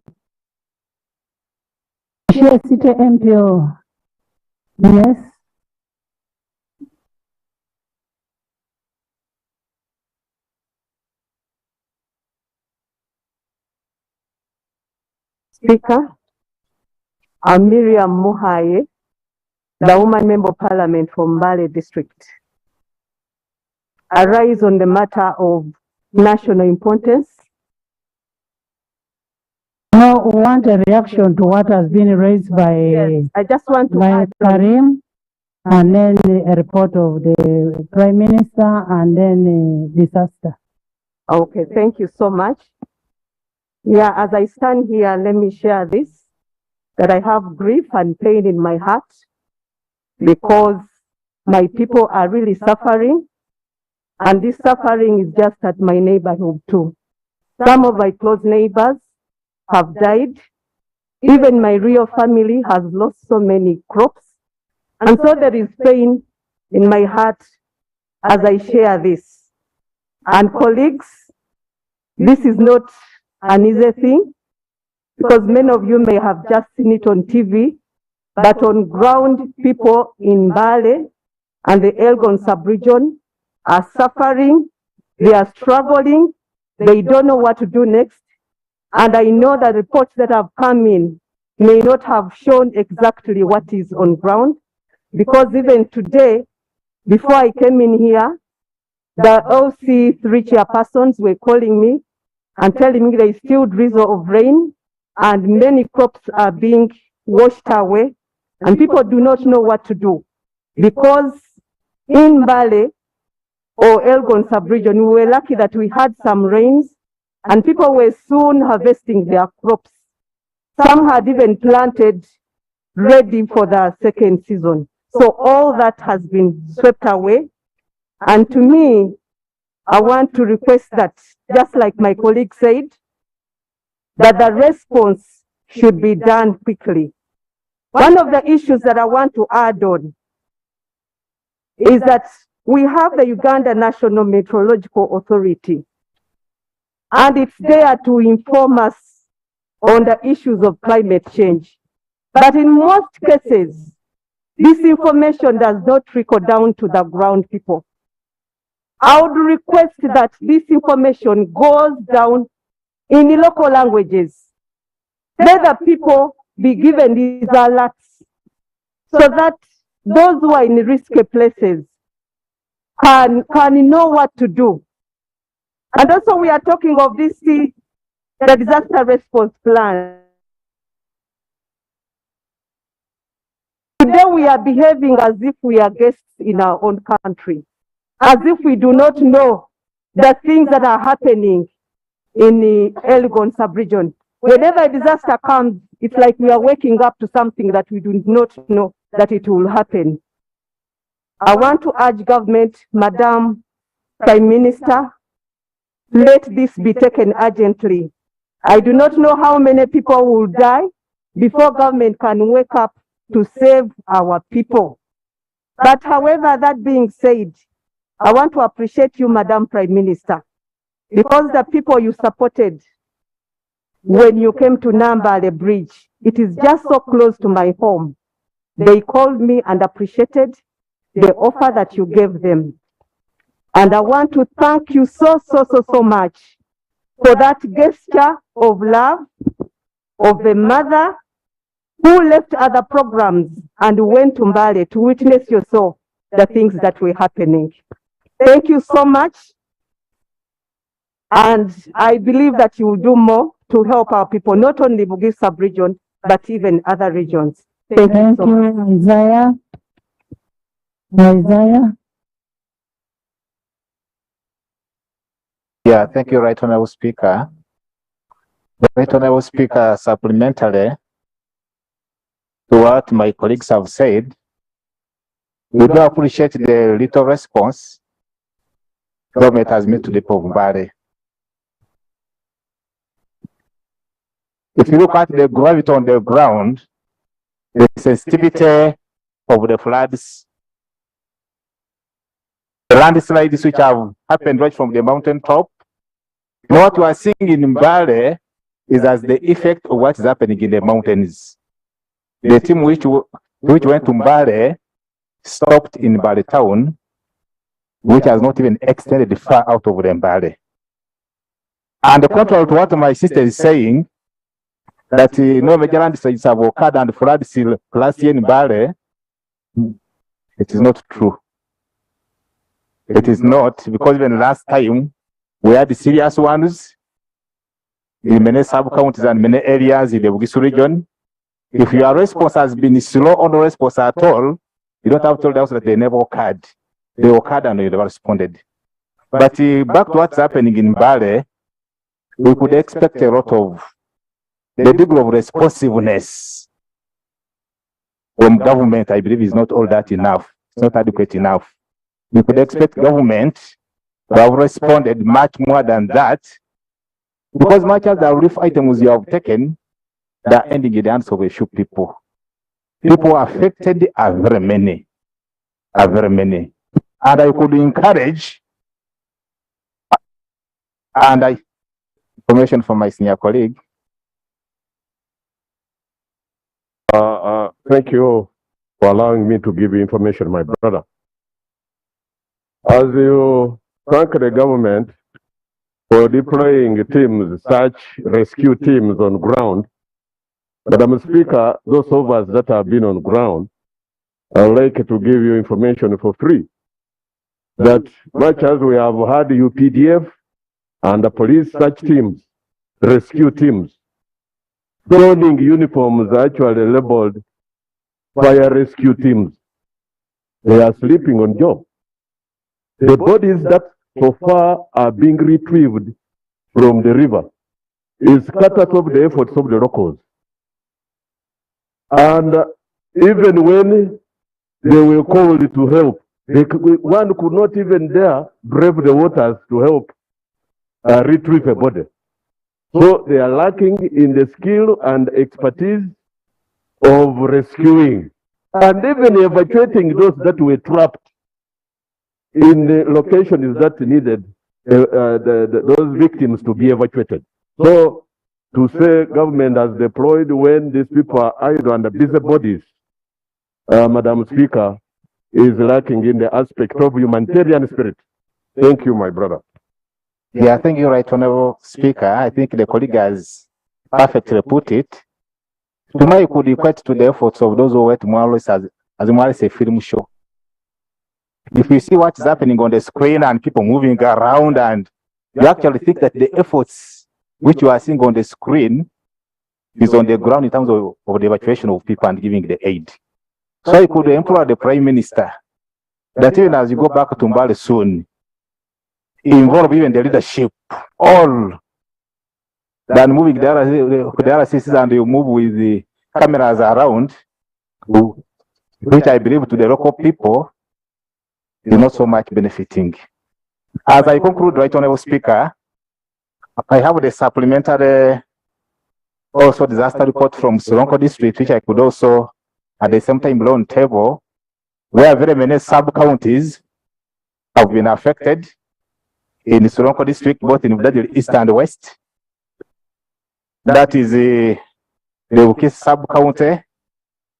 She is a city MP. Yes. Speaker, I'm Miriam Muhaye, the woman member of parliament from Mbale district. I rise on the matter of national importance. No, we want a reaction to what has been raised by, Yes, I just want to add Karim, and then a report of the Prime Minister, and then disaster. Okay, thank you so much. Yeah, as I stand here, let me share this, that I have grief and pain in my heart because my people are really suffering, and this suffering is just at my neighborhood too. Some of my close neighbors have died. Even my real family has lost so many crops. And so there is pain in my heart as I share this. And colleagues, this is not an easy thing, because many of you may have just seen it on TV, but on ground, people in Mbale and the Elgon sub-region are suffering, they are struggling, they don't know what to do next. And I know the reports that have come in may not have shown exactly what is on ground, because even today, before I came in here, the LC3 chairpersons were calling me and telling me there is still drizzle of rain and many crops are being washed away and people do not know what to do. Because in Mbale or Elgon sub-region, we were lucky that we had some rains and people were soon harvesting their crops. Some had even planted ready for the second season. So all that has been swept away. And to me, I want to request that, just like my colleague said, that the response should be done quickly. One of the issues that I want to add on is that we have the Uganda National Meteorological Authority, and it's there to inform us on the issues of climate change. But in most cases, this information does not trickle down to the ground people. I would request that this information goes down in the local languages. Let the people be given these alerts so that those who are in risky places can know what to do. And also we are talking of this, the disaster response plan. Today we are behaving as if we are guests in our own country, as if we do not know the things that are happening in the Elgon sub-region. Whenever a disaster comes, it's like we are waking up to something that we do not know that it will happen. I want to urge government, Madam Prime Minister, let this be taken urgently. I do not know how many people will die before government can wake up to save our people. But however, that being said, I want to appreciate you, Madam Prime Minister, because the people you supported when you came to Nambale Bridge, it is just so close to my home. They called me and appreciated the offer that you gave them. And I want to thank you so much for that gesture of love of a mother who left other programs and went to Mbale to witness yourself the things that were happening. Thank you so much. And I believe that you will do more to help our people, not only Bugis sub-region, but even other regions. Thank you so much. Isaiah. Isaiah. Yeah, thank you, Right Honorable Speaker. Right Honorable Speaker, supplementary to what my colleagues have said, we do appreciate the little response government has made to the people of Mbale. If you look at the gravity on the ground, the sensitivity of the floods, the landslides which have happened right from the mountain top, what you are seeing in Mbale is as the effect of what is happening in the mountains. The team which went to Mbale stopped in Mbale town, which has not even extended far out of the Mbale. And contrary to what my sister is saying, that no major landslides have occurred and floods last year in Mbale, it is not true. It is not, because even last time we had serious ones in many sub-counties and many areas in the Bugis region. If your response has been slow on response at all, you don't have to tell us that they never occurred. They occurred and they never responded. But back to what's happening in Mbale, we could expect a lot of the degree of responsiveness from government. I believe is not all that enough. It's not adequate enough. We could expect government to have responded much more than that, because much as the relief items you have taken, they are ending in the hands of a few people. People affected are very many. And I could encourage, and information from my senior colleague. Thank you for allowing me to give you information, my brother. As you thank the government for deploying teams, such rescue teams on ground, Madam Speaker, those of us that have been on ground, I would like to give you information for free. That much as we have had UPDF and the police search teams, rescue teams, donning uniforms actually labeled fire rescue teams, they are sleeping on job. The bodies that so far are being retrieved from the river is cut out of the efforts of the locals. And even when they were called to help, one could not even dare brave the waters to help retrieve a body. So they are lacking in the skill and expertise of rescuing and even evacuating those that were trapped in the locations that needed those victims to be evacuated. So to say government has deployed when these people are idle and busy bodies, Madam Speaker, is lacking in the aspect of humanitarian spirit. Thank you, my brother. Yeah, thank you, Right Honorable Speaker. I think the colleague has perfectly put it. Tomorrow could equate to the efforts of those who work more or less as more or less a film show. If you see what's happening on the screen and people moving around, and you actually think that the efforts which you are seeing on the screen is on the ground in terms of the evacuation of people and giving the aid. So I could implore the Prime Minister that even as you go back to Mbale soon, involve even the leadership, all than moving the RCCs and you move with the cameras around, which I believe to the local people is not so much benefiting. As I conclude, Right Honorable Speaker, I have the supplementary also disaster report from Soronko district, which I could also at the same time lay on table, where very many sub-counties have been affected in Soronko district, both in Budadiri East and West. That is the Bukisi sub-county,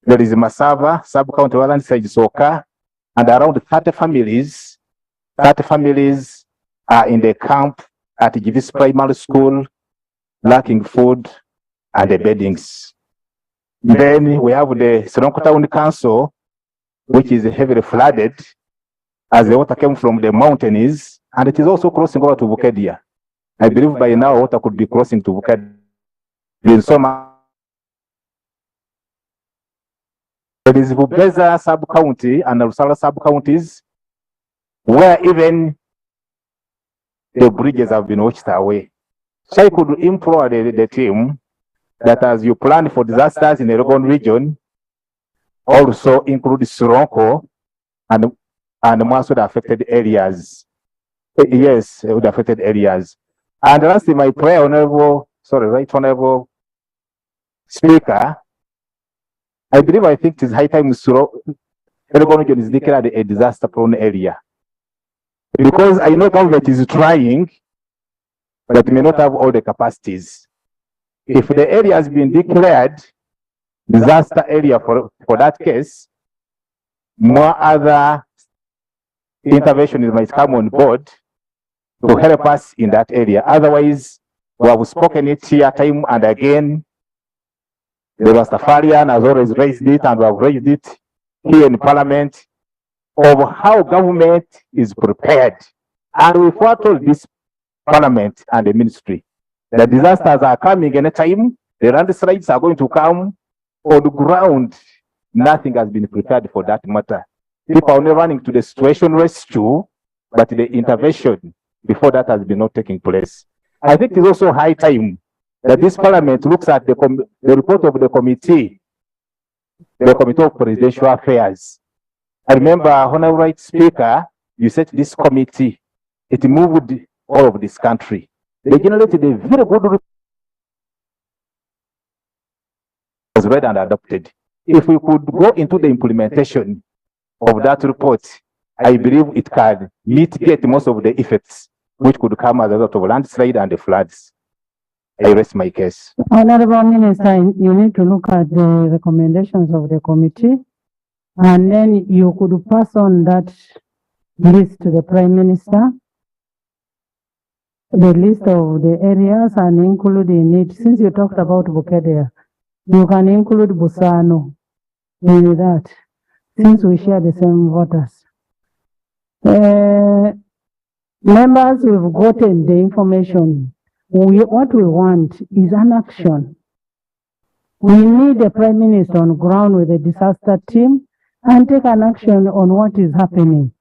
there is Masava sub-county, Waland Soka, and around 30 families are in the camp at Givis Primary School, lacking food and the beddings. Then we have the Soronko Town Council, which is heavily flooded as the water came from the mountains, and it is also crossing over to Bukedia. I believe by now water could be crossing to Bukedia. There is Bubeza sub-county and Rusala sub-counties where even the bridges have been washed away. So I could implore the team that as you plan for disasters in the Legon region, also include Soronko and most of the affected areas. Yes, the affected areas. And lastly, my prayer, Right Honorable Speaker, I think it is high time Legon region is declared a disaster-prone area. Because I know government is trying, but may not have all the capacities. If the area has been declared disaster area for that case, more other interventions might come on board to help us in that area. Otherwise, we have spoken it here time and again. The Rastafarian has always raised it, and we have raised it here in Parliament, of how government is prepared. And we foretold this Parliament and the ministry that disasters are coming anytime, the landslides are going to come on the ground. Nothing has been prepared for that matter. People are only running to the situation rescue, but the intervention before that has been not taking place. I think it's also high time that this Parliament looks at the report of the Committee of Presidential Affairs. I remember, Honorable Right Speaker, you said this committee, it moved all of this country. They generated a very good report, was read and adopted. If we could go into the implementation of that report, I believe it can mitigate most of the effects which could come as a result of landslide and the floods. I rest my case. Honorable Minister, you need to look at the recommendations of the committee, and then you could pass on that list to the Prime Minister, the list of the areas, and include in it, since you talked about Bukedia, You can include Busano in that, since we share the same voters. Members, we've gotten the information. What we want is an action. We need the Prime Minister on ground with a disaster team and take an action on what is happening.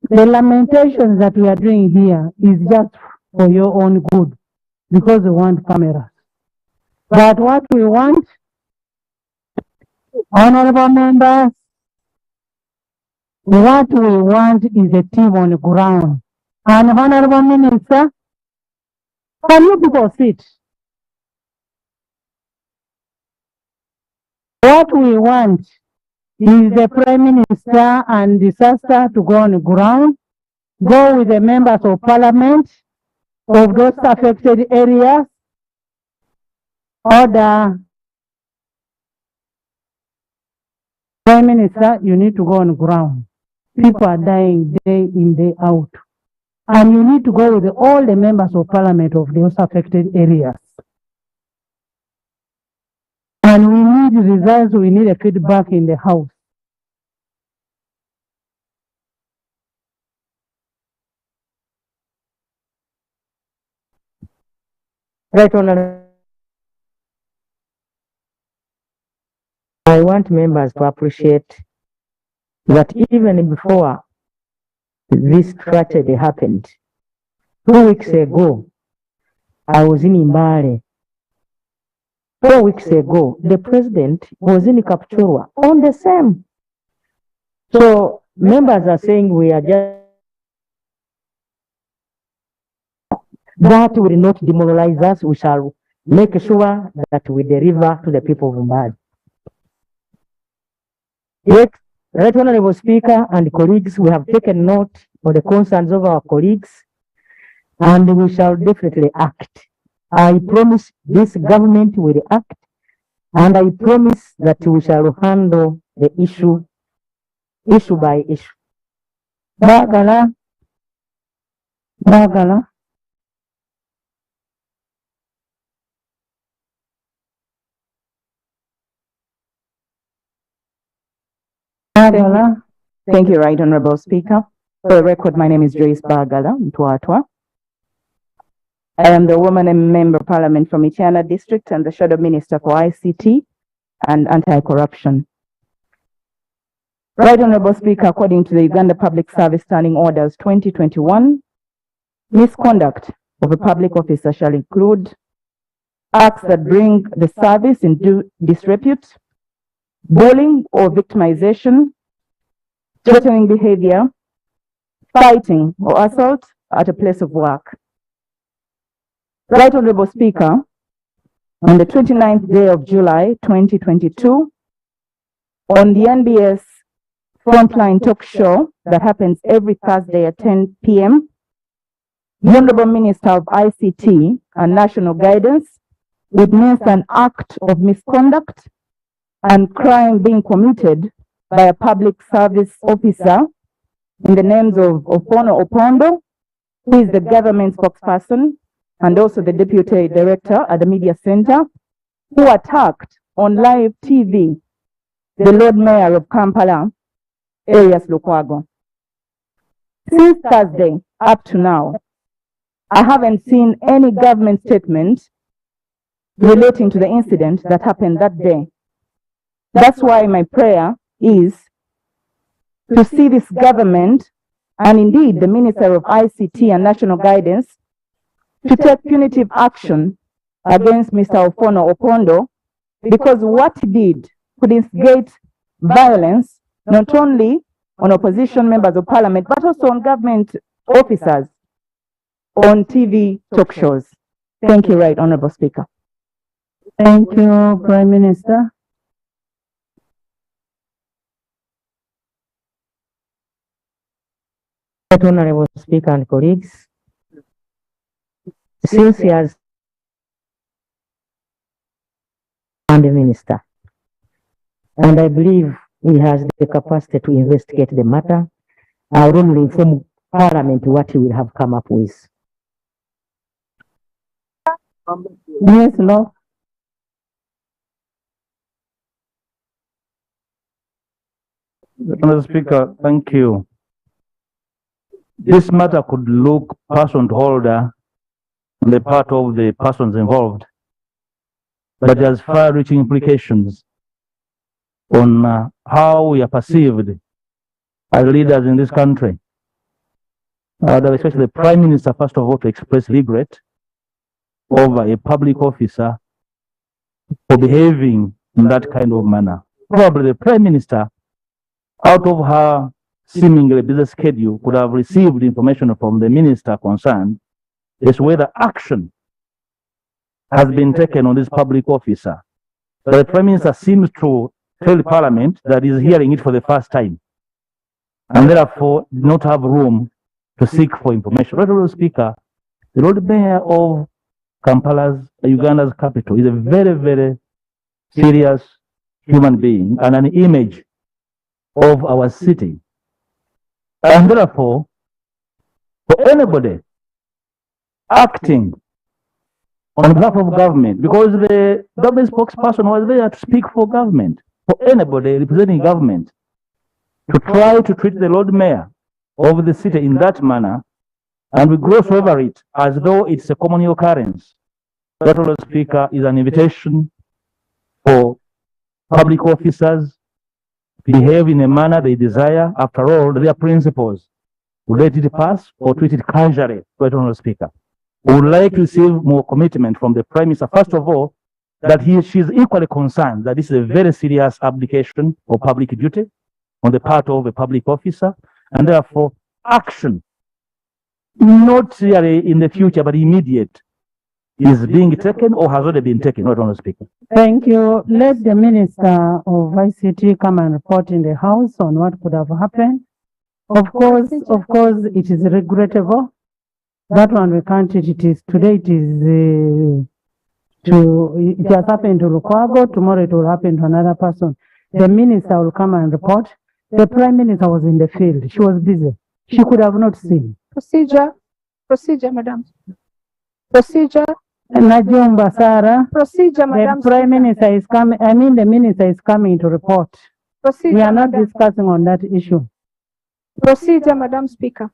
The lamentations that we are doing here is just for your own good, because we want cameras. But what we want, honorable members, what we want is a team on the ground. And honorable minister, can you people sit? What we want is the Prime Minister and disaster to go on the ground, go with the members of parliament of those affected areas, order. Prime Minister, you need to go on the ground. People are dying day in, day out. And you need to go with all the members of parliament of those affected areas. And we need results, we need a feedback in the house. Right, Honorable. I want members to appreciate that even before this tragedy happened, 2 weeks ago, I was in Mbale. 4 weeks ago, the president was in Kapchorwa on the same. So members are saying we are just, that will not demoralize us. We shall make sure that we deliver to the people of Mbale. Yet, Right Honorable Speaker and colleagues, we have taken note of the concerns of our colleagues, and we shall definitely act. I promise this government will act, and I promise that we shall handle the issue by issue. Bagala. Thank you, Right Honorable Speaker. For the record, my name is Joyce Bagala Mtwatwa. I am the woman and member of parliament from Ityana district and the shadow minister for ICT and anti-corruption. Right Honorable Speaker, according to the Uganda Public Service Standing Orders 2021, misconduct of a public officer shall include acts that bring the service in disrepute, bullying or victimization, threatening behavior, fighting or assault at a place of work. Right Honorable Speaker, on the 29th day of July 2022, on the NBS Frontline Talk Show that happens every Thursday at 10 p.m., the Honorable Minister of ICT and National Guidance witnessed an act of misconduct and crime being committed by a public service officer in the names of Opono Opondo, who is the government spokesperson and also the deputy director at the media center, who attacked on live TV the Lord Mayor of Kampala, Erias Lukwago. Since Thursday up to now, I haven't seen any government statement relating to the incident that happened that day. That's why my prayer is to see this government and indeed the Minister of ICT and National Guidance to take punitive action against Mr. Opono Opondo, because what he did could instigate violence not only on opposition members of parliament but also on government officers on TV talk shows. Thank you, Right Honorable Speaker. Thank you, Prime Minister. Right Honorable Speaker and colleagues, since he has and the minister, and I believe he has the capacity to investigate the matter, I will only inform Parliament what he will have come up with. Yes, no. Mr. Speaker, thank you. This matter could look person to holder on the part of the persons involved, but it has far-reaching implications on how we are perceived as leaders in this country. Especially the Prime Minister, first of all, to express regret over a public officer for behaving in that kind of manner. Probably the Prime Minister, out of her seemingly busy schedule, could have received information from the minister concerned as to whether action has been taken on this public officer. But the Prime Minister seems to tell the Parliament that he's hearing it for the first time, and therefore did not have room to seek for information. Honorable Speaker, the Lord Mayor of Kampala's, Uganda's capital, is a very, very serious human being and an image of our city. And therefore, for anybody acting on behalf of government, because the government spokesperson was there to speak for government, for anybody representing government, to try to treat the Lord Mayor of the city in that manner, and we gloss over it as though it's a common occurrence. That, Lord Speaker, is an invitation for public officers to behave in a manner they desire. After all, their principles will let it pass or treat it casually. Lord Speaker, we would like to receive more commitment from the Prime Minister, first of all, that she is equally concerned that this is a very serious abdication of public duty on the part of a public officer, and therefore action, not really in the future, but immediate, is being taken or has already been taken. Not Speaker. Thank you. Let the Minister of ICT come and report in the House on what could have happened. Of course, it is regrettable. That one we can't teach. It is today. It has happened to Lukwago. Tomorrow it will happen to another person. The Minister will come and report. The Prime Minister was in the field. She was busy. She could have not seen. Procedure, Madam. Procedure. Najomba Sarah. Procedure, Madam. The Prime Minister is coming. The Minister is coming to report. Procedure, we are not discussing on that issue. Procedure, Madam Speaker.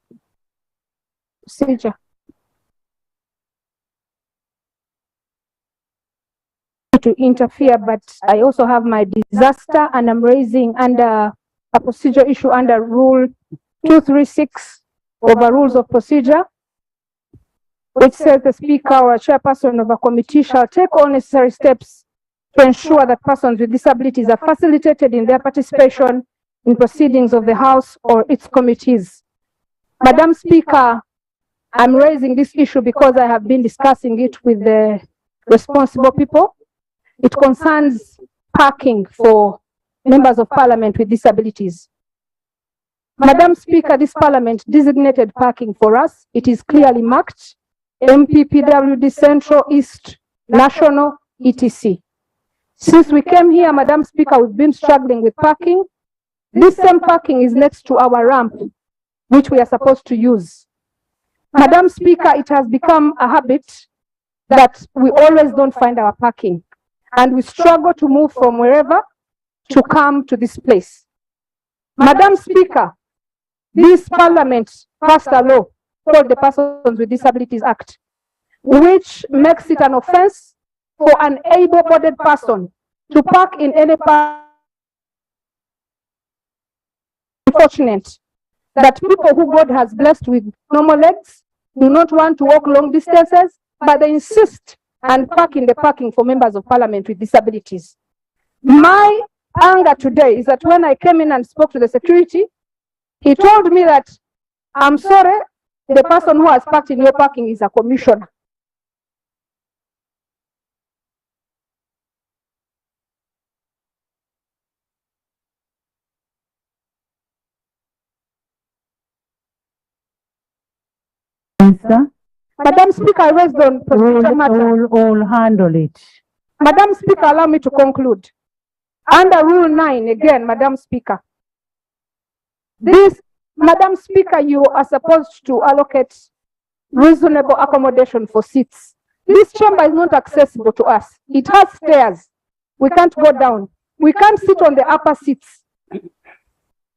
Procedure. To interfere, but I also have my disaster, and I'm raising under a procedure issue under Rule 236 of the Rules of Procedure, which says the Speaker or a chairperson of a committee shall take all necessary steps to ensure that persons with disabilities are facilitated in their participation in proceedings of the House or its committees. Madam Speaker, I'm raising this issue because I have been discussing it with the responsible people. It concerns parking for members of Parliament with disabilities. Madam Speaker, this Parliament designated parking for us. It is clearly marked: MPPWD Central, East, National, etc. Since we came here, Madam Speaker, we've been struggling with parking. This same parking is next to our ramp, which we are supposed to use. Madam Speaker, it has become a habit that we always don't find our parking, and we struggle to move from wherever to come to this place. Madam Speaker, this Parliament passed a law called the Persons with Disabilities Act, which makes it an offense for an able-bodied person to park in any park. Unfortunate that people who God has blessed with normal legs do not want to walk long distances, but they insist and park in the parking for members of Parliament with disabilities. My anger today is that when I came in and spoke to the security, he told me that, I'm sorry, the person who has parked in your parking is a commissioner. Madam Speaker, I raised on procedure matter. We'll handle it. Madam Speaker, allow me to conclude. Under Rule 9, again, Madam Speaker. This, Madam Speaker, you are supposed to allocate reasonable accommodation for seats. This chamber is not accessible to us. It has stairs. We can't go down. We can't sit on the upper seats.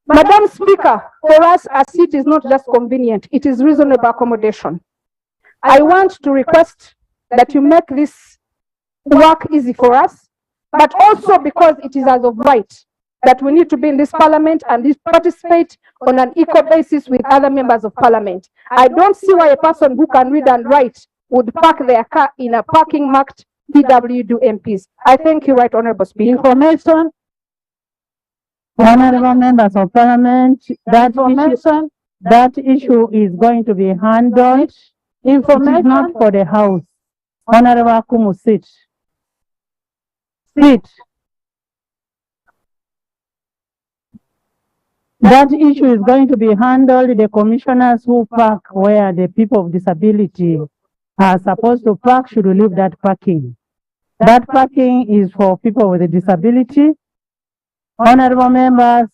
Madam Speaker, for us, a seat is not just convenient, it is reasonable accommodation. I want to request that you make this work easy for us, but also because it is as of right that we need to be in this parliament and participate on an equal basis with other members of parliament. I don't see why a person who can read and write would park their car in a parking marked PWD MPs. I thank you, Right Honorable Speaker. Information. Honorable members of parliament, that issue is going to be handled. Information. It is not for the house. Honorable Akumu, sit. Sit. That issue is going to be handled. The commissioners who park where the people of disability are supposed to park should leave that parking. That parking is for people with a disability. Honorable members,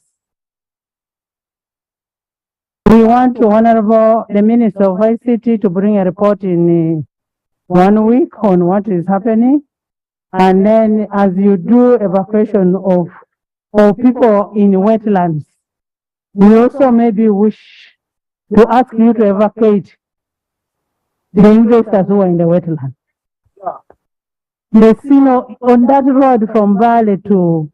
we want to Honorable the Minister of ICT to bring a report in 1 week on what is happening. And then as you do evacuation of people in wetlands, we also maybe wish to ask you to evacuate the investors who are in the wetland. The scene on that road from Valley to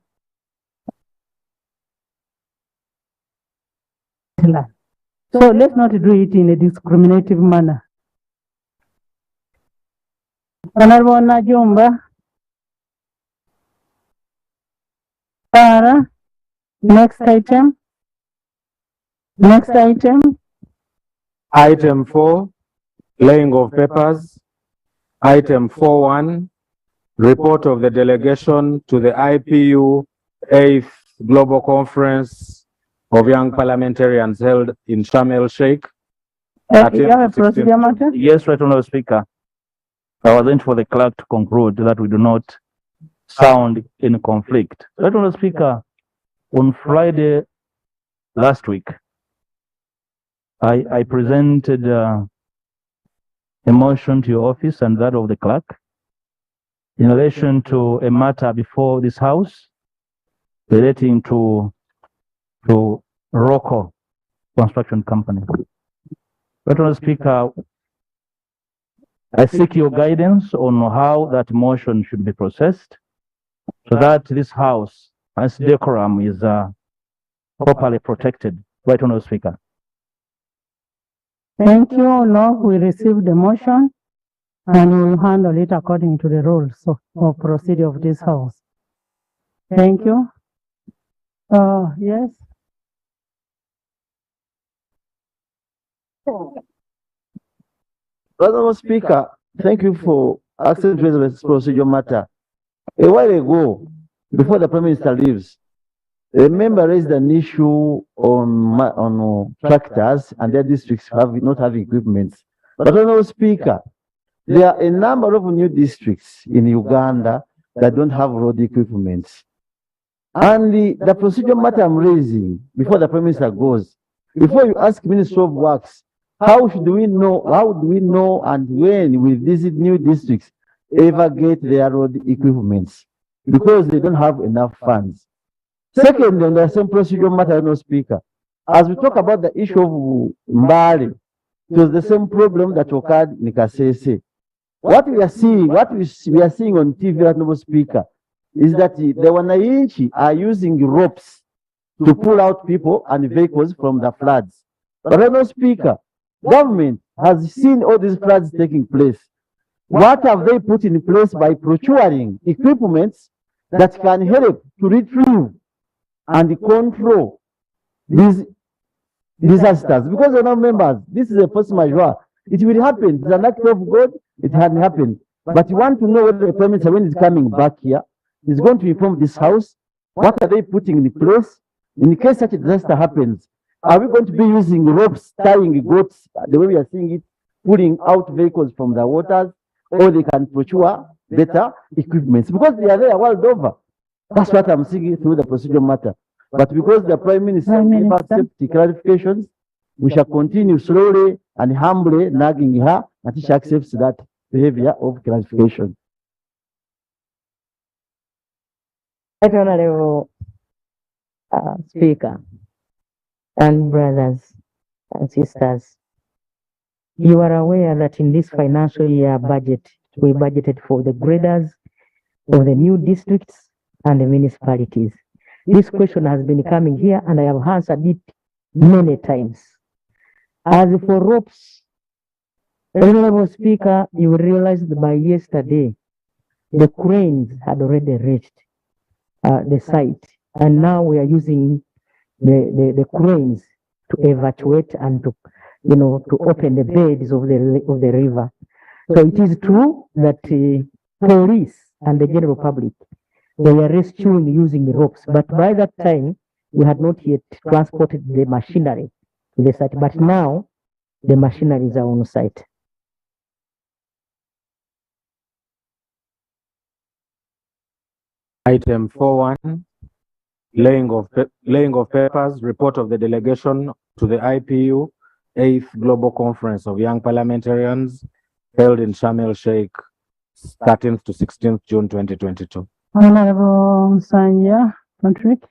wetland. So let's not do it in a discriminative manner. Honorable Najumba. Sarah, next item. Next item. Item 4, laying of papers. Item 4.1, report of the delegation to the IPU 8th Global Conference of Young Parliamentarians held in Sharm el-Sheikh. You have a procedure matter? Yes, Right Honorable Speaker. I was waiting for the clerk to conclude that we do not sound in conflict. Right Honorable Speaker, on Friday last week, I presented a motion to your office and that of the clerk in relation to a matter before this house relating to Rocco Construction Company. Right Honorable Speaker, I seek your guidance on how that motion should be processed so that this house, as decorum, is properly protected. Right Honorable Speaker. Thank you. No, we received the motion and we will handle it according to the rules of procedure of this house. Thank you. Yes. Honorable Speaker, thank you for accepting this procedure matter. A while ago, before the Prime Minister leaves, a member raised an issue on tractors and their districts not having equipment. But Honorable Speaker, there are a number of new districts in Uganda that don't have road equipment. And the procedure matter I'm raising before the Prime Minister goes, before you ask Ministry of Works, how do we know and when will these new districts ever get their road equipments? Because they don't have enough funds. Second, on the same procedure matter, Honorable Speaker, as we talk about the issue of Mbale, it was the same problem that occurred in Kasese. What we are seeing on TV, Honorable Speaker, is that the Wananchi are using ropes to pull out people and vehicles from the floods. But Honorable Speaker, government has seen all these floods taking place. What have they put in place by procuring equipments that can help to retrieve and control these disasters? Because you know, members, this is a force majeure. It will happen. It's an act of God. It hadn't happened. But you want to know whether the Prime Minister, when he's coming back here, is going to inform this house. What are they putting in place in case such a disaster happens? Are we going to be using ropes, tying goats, the way we are seeing it, pulling out vehicles from the waters, or they can procure better equipment? Because they are there world over. That's what I'm seeing through the procedure matter. But because the Prime Minister gave us safety clarifications, we shall continue slowly and humbly nagging her until she accepts that behavior of clarification. Right Honorable Speaker, and brothers and sisters, you are aware that in this financial year budget, we budgeted for the graders of the new districts and the municipalities. This question has been coming here and I have answered it many times. As for ropes, Honorable Speaker, you realized by yesterday the cranes had already reached the site, and now we are using the cranes to evacuate and to open the beds of the river. So it is true that police and the general public, they were rescuing using ropes, but by that time we had not yet transported the machinery to the site. But now the machineries are on site. Item 4.1, laying of papers, report of the delegation to the IPU 8th Global Conference of Young Parliamentarians held in Sharm el Sheikh 13th to 16th June 2022. Honorable Sanja Patrick.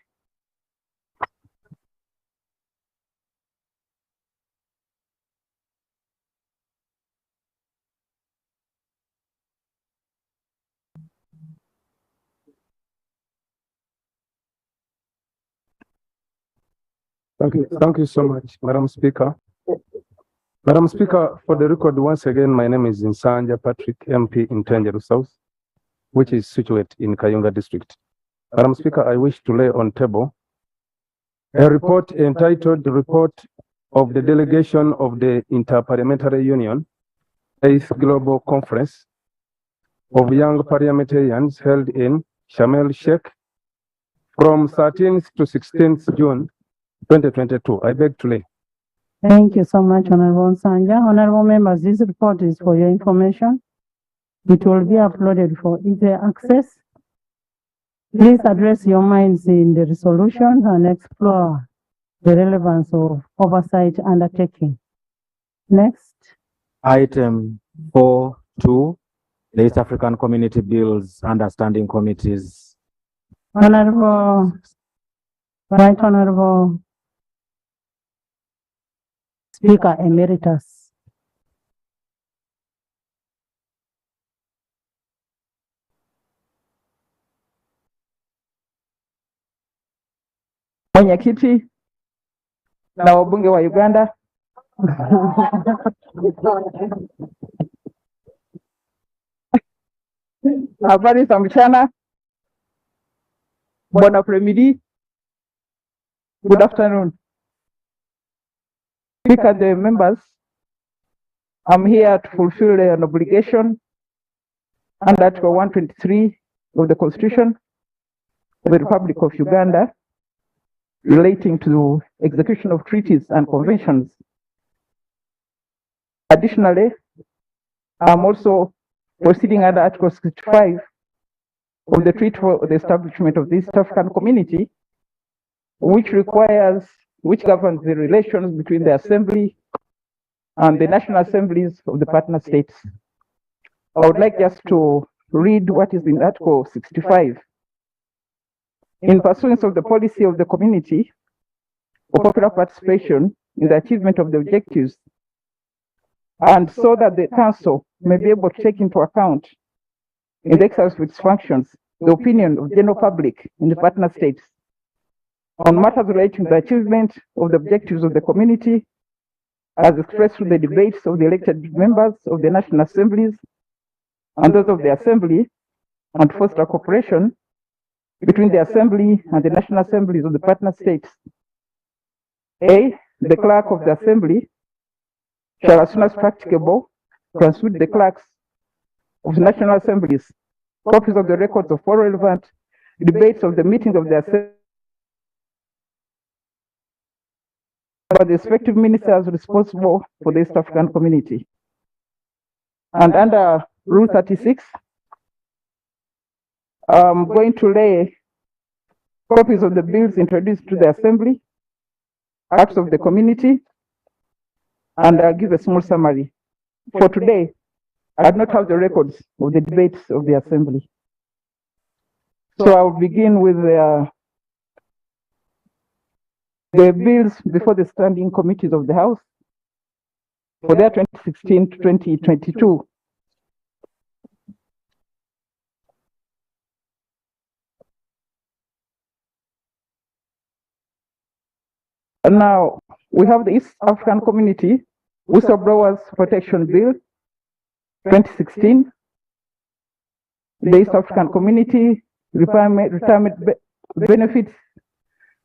Thank you so much, Madam Speaker. Madam Speaker, for the record, once again, my name is Nsanja Patrick, MP in Tenjeru South, which is situated in Kayunga District. Madam Speaker, I wish to lay on table a report entitled the Report of the Delegation of the Interparliamentary Union, 8th Global Conference of Young Parliamentarians held in Sharm el Sheikh from 13th to 16th June 2022. I beg to lay. Thank you so much, Honorable Sanja. Honorable members, this report is for your information. It will be uploaded for easy access. Please address your minds in the resolution and explore the relevance of oversight undertaking. Next. Item 4.2, the East African Community Bills Understanding Committees. Honorable, Right Honorable Speaker Emeritus. Mwenyekiti na wabunge wa Uganda. Habari za mchana. Bon après-midi. Good afternoon. Speaker, the members, I'm here to fulfill an obligation under Article 123 of the Constitution of the Republic of Uganda relating to execution of treaties and conventions. Additionally, I'm also proceeding under Article 65 of the Treaty for the Establishment of the East African Community, which governs the relations between the Assembly and the National Assemblies of the partner states. I would like just to read what is in Article 65. In pursuance of the policy of the community for popular participation in the achievement of the objectives, and so that the Council may be able to take into account in the exercise of its functions the opinion of the general public in the partner states on matters relating to the achievement of the objectives of the community as expressed through the debates of the elected members of the National Assemblies and those of the Assembly, and foster cooperation between the Assembly and the National Assemblies of the partner states. A, the clerk of the Assembly shall, as soon as practicable, transmit the clerks of the National Assemblies copies of the records of all relevant debates of the meetings of the Assembly by the respective ministers responsible for the East African Community. And under Rule 36, I'm going to lay copies of the bills introduced to the Assembly, acts of the community, and I'll give a small summary. For today, I do not have the records of the debates of the Assembly. So I'll begin with the bills before the standing committees of the House for their 2016 to 2022. And now we have the East African Community Whistleblowers Protection Bill 2016, the East African Community Retirement Benefits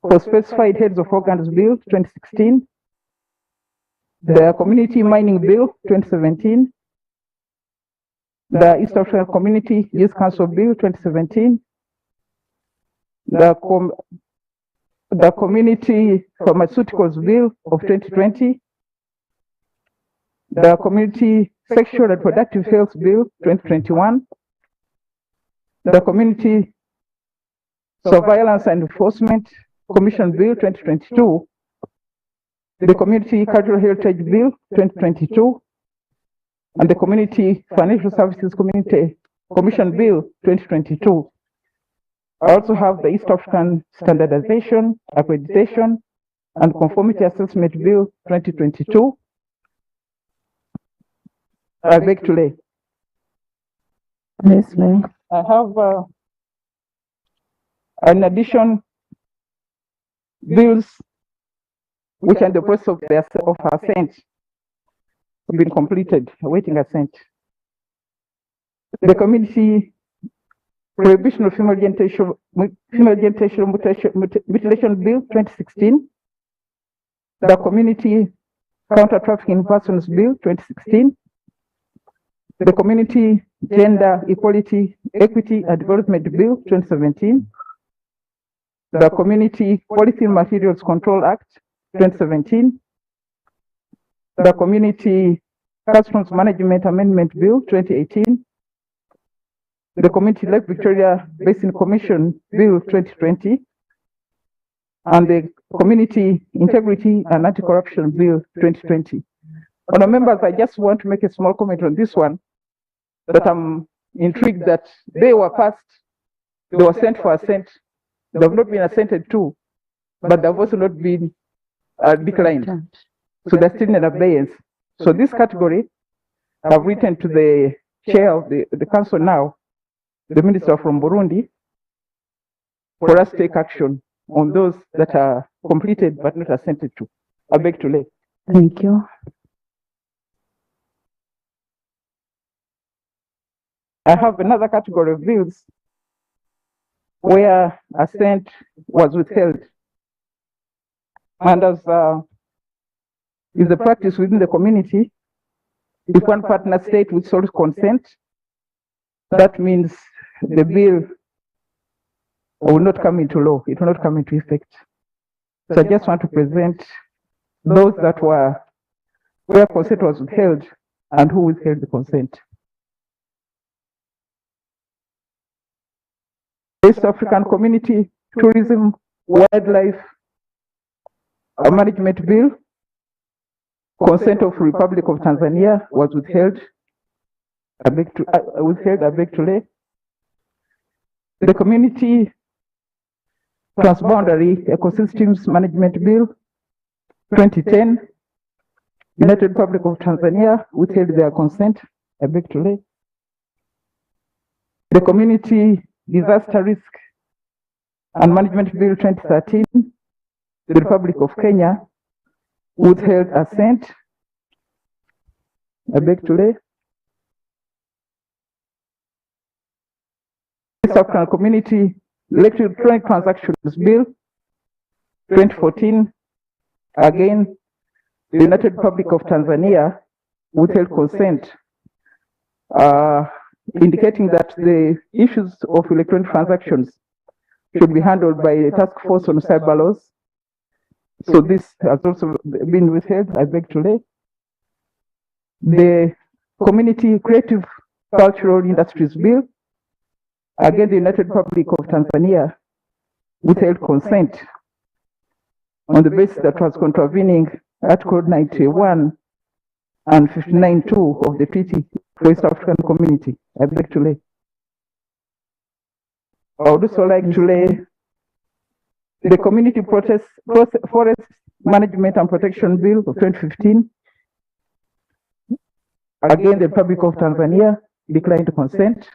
for Specified Heads of Organs Bill 2016, the Community Mining Bill 2017, the East African Community Youth Council Bill 2017, the Community Pharmaceuticals Bill of 2020, the Community Sexual and Reproductive Health Bill 2021, the Community Surveillance and Enforcement Commission Bill 2022, the Community Cultural Heritage Bill 2022, and the Community Financial Services Commission Bill 2022. I also have the East African Standardization, Accreditation, and Conformity Assessment Bill 2022. I beg to lay. Leslie. I have, in addition, bills which are in the process of assent have been completed, awaiting assent. The Community Prohibition of Female Genital Mutilation Bill 2016, the Community Counter Trafficking Persons Bill 2016, the Community Gender Equality, Equity and Development Bill 2017, the Community Polythene Materials Control Act 2017, the Community Customs Management Amendment Bill 2018, the Community Lake Victoria Basin Commission Bill 2020, and the Community Integrity and Anti-Corruption Bill 2020. Honourable members, I just want to make a small comment on this one, that I'm intrigued that they were passed, they were sent for assent, they have not been assented to, but they have also not been declined. So they're still in abeyance. So this category, I've written to the chair of the council now, the minister from Burundi, for us to take action on those that are completed but not assented to. I beg to lay. Thank you. I have another category of bills where assent was withheld. And as is the practice within the community, if one partner state withholds consent, that means the bill will not come into law, it will not come into effect. So I just want to present those that were where consent was withheld and who withheld the consent. East African Community Tourism Wildlife Management Bill, consent of Republic of Tanzania was withheld. I beg to lay. The Community Transboundary Ecosystems Management Bill 2010, United Republic of Tanzania withheld their consent. I beg to lay. The Community Disaster Risk and Management Bill 2013, the Republic of Kenya withheld assent. I beg to lay. East African Community Electronic Transactions Bill 2014, again, the United Republic of Tanzania withheld consent, indicating that the issues of electronic transactions should be handled by a task force on cyber laws. So this has also been withheld. I beg to lay. The Community Creative Cultural Industries Bill, again, the United Republic of Tanzania withheld consent on the basis that was contravening Article 91 and 59.2 of the Treaty for East African Community. I beg to lay. I would also like to lay the Community Forest Management and Protection Bill of 2015. Again, the Republic of Tanzania declined to consent,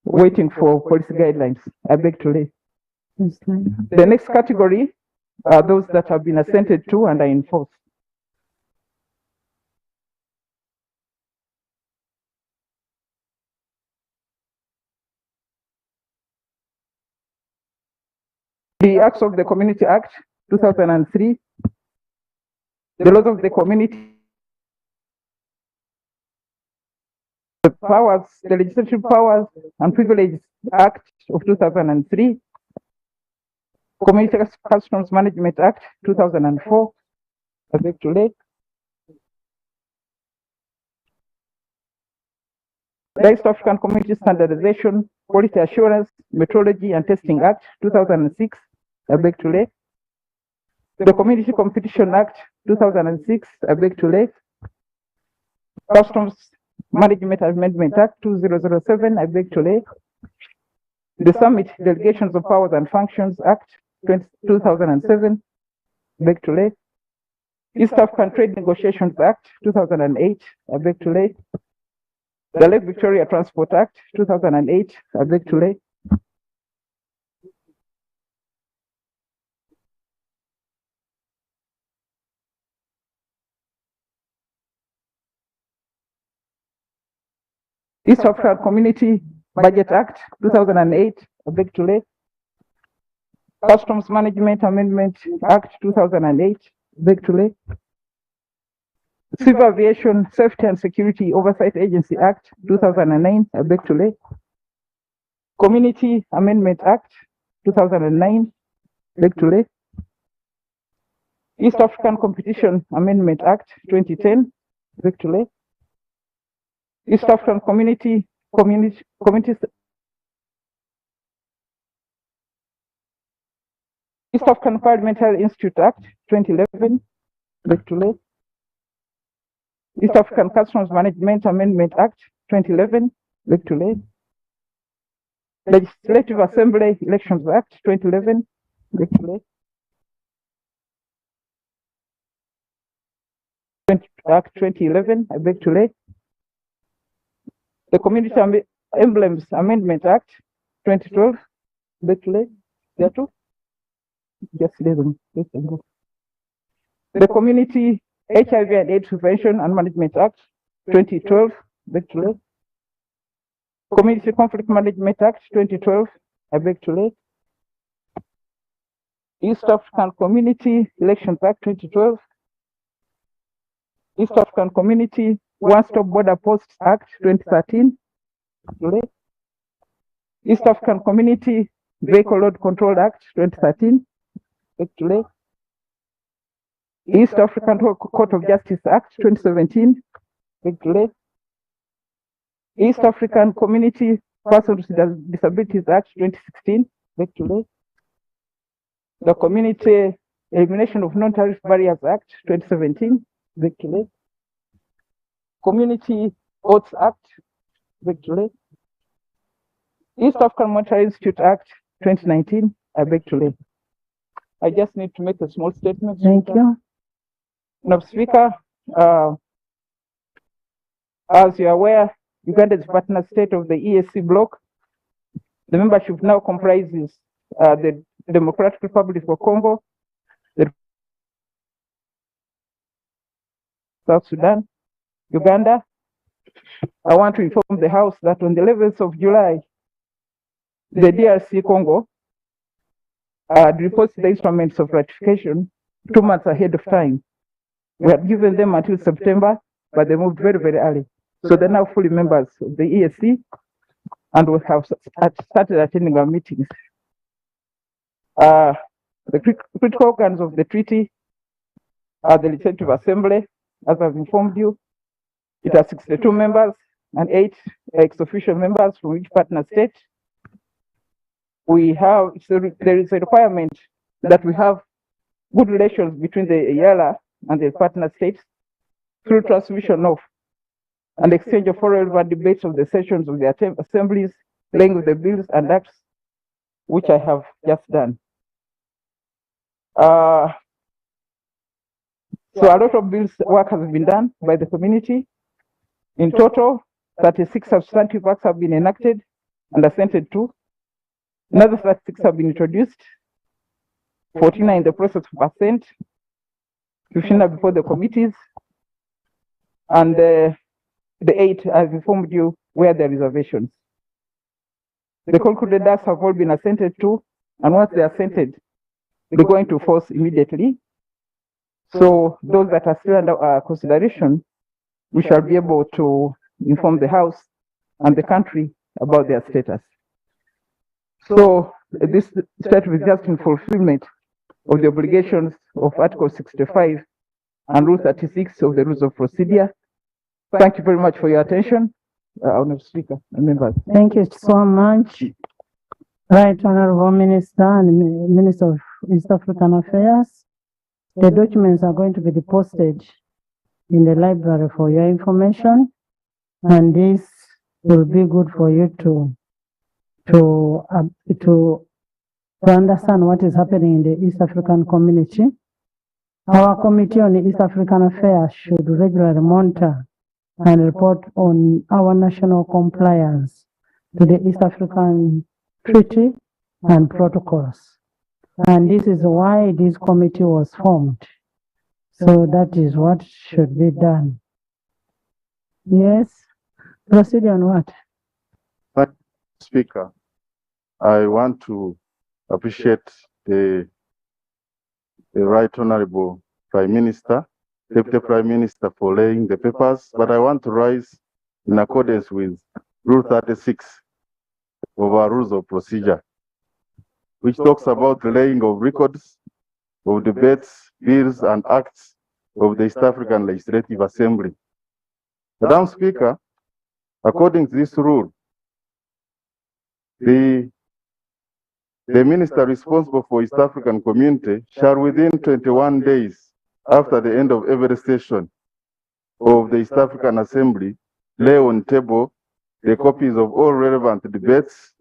waiting for policy guidelines. I beg to lay. The next category are those that have been assented to and are in force. The acts of the Community Act 2003, the laws of the community, the powers, the legislative powers and privileges Act of 2003, Community Customs Management Act 2004, I beg to lay. The East African Community Standardization, Quality Assurance, Metrology and Testing Act 2006, I beg to lay. The Community Competition Act 2006, I beg to lay. Customs Management Amendment Act 2007, I beg to lay. The Summit Delegations of Powers and Functions Act 2007, beg to lay. East African Trade Negotiations Act 2008, I beg to lay. The Lake Victoria Transport Act 2008, I beg to lay. East African Community Budget Act 2008, I beg to lay. Customs Management Amendment Act 2008, beg to lay. Civil Aviation Safety and Security Oversight Agency Act 2009, I beg to lay. Community Amendment Act 2009, beg to lay. East African Competition Amendment Act 2010, beg to lay. East African Communities East African Parliamentary Institute Act 2011, beg to lay. East African Customs Management Amendment Act 2011, beg to lay. Legislative Assembly Elections Act 2011, beg to lay. Act 2011, I beg to lay. The Community Emblems Amendment Act 2012, beg to lay. There too. Just lay them. Let them go. The Community HIV and AIDS Prevention and Management Act 2012, beg to lay. Community Conflict Management Act 2012, I beg to lay. East African Community Elections Act 2012. East African Community One-Stop Border Posts Act 2013, to lay. East African Community Vehicle Load Control Act 2013, beg to lay. East African Court of Justice Act 2017, beg to lay. East African Community Persons with Disabilities Act 2016, beg to lay. The Community Elimination of Non-Tariff Barriers Act 2017, beg to lay. Community Oaths Act, beg to lay. East African Monetary Institute Act 2019, I beg to lay. I just need to make a small statement. Thank you. Madam Speaker, as you are aware, Uganda is partner state of the EAC bloc. The membership now comprises the Democratic Republic of Congo, the South Sudan, Uganda. I want to inform the House that on the 11th of July, the DRC Congo deposited the instruments of ratification 2 months ahead of time. We had given them until September, but they moved very, very early. So they're now fully members of the EAC, and we have started attending our meetings. The critical organs of the treaty are the Legislative Assembly, as I've informed you. It has 62 members and 8 ex-official members from each partner state. We have, there is a requirement that we have good relations between the EALA and the partner states through transmission of and exchange of oral debates of the sessions of the assemblies, playing with the bills and acts, which I have just done. So a lot of bills work has been done by the community. In total, 36 substantive acts have been enacted and assented to. Another 36 have been introduced. 14 are in the process of assent. 15 are before the committees. And the 8 I've informed you where there are reservations. The concluded acts have all been assented to, and once they are assented, they go into force immediately. So those that are still under consideration, we shall be able to inform the House and the country about their status. So this statement is just in fulfillment of the obligations of Article 65 and Rule 36 of the Rules of Procedure. Thank you very much for your attention, Honourable Speaker and members. Thank you so much. Right, Honorable Minister and Minister of East African Affairs. The documents are going to be deposited in the library for your information, and this will be good for you to understand what is happening in the East African community. Our Committee on East African Affairs should regularly monitor and report on our national compliance to the East African Treaty and protocols. And this is why this committee was formed. So that is what should be done. Yes, proceed on what? Thank you, Speaker. I want to appreciate the Right Honorable Prime Minister, Deputy Prime Minister for laying the papers, but I want to rise in accordance with Rule 36 of our Rules of Procedure, which talks about the laying of records of debates, bills, and acts of the East African Legislative Assembly. Madam Speaker, according to this rule, the minister responsible for East African community shall within 21 days after the end of every session of the East African Assembly lay on table the copies of all relevant debates,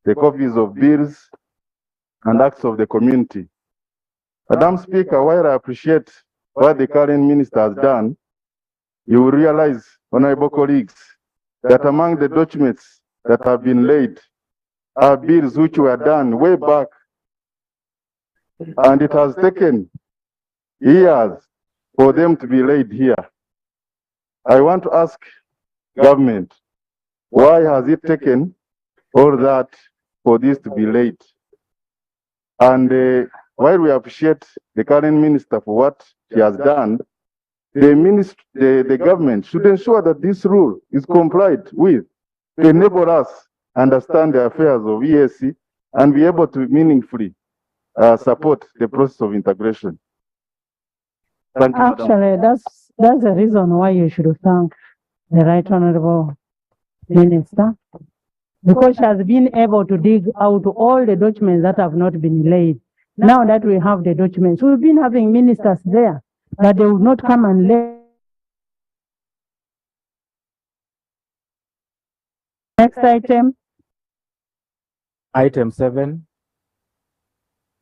the copies of bills, and acts of the community. Madam Speaker, while I appreciate what the current minister has done, you will realize, honorable colleagues, that among the documents that have been laid are bills which were done way back, and it has taken years for them to be laid here. I want to ask government, why has it taken all that for this to be laid? And while we appreciate the current minister for what she has done, the government should ensure that this rule is complied with to enable us understand the affairs of EAC and be able to meaningfully support the process of integration. Thank you, Actually, that's the reason why you should thank the Right Honorable Minister, because she has been able to dig out all the documents that have not been laid. Now that we have the documents, we've been having ministers there, that they would not come and lay. Next item. Item 7,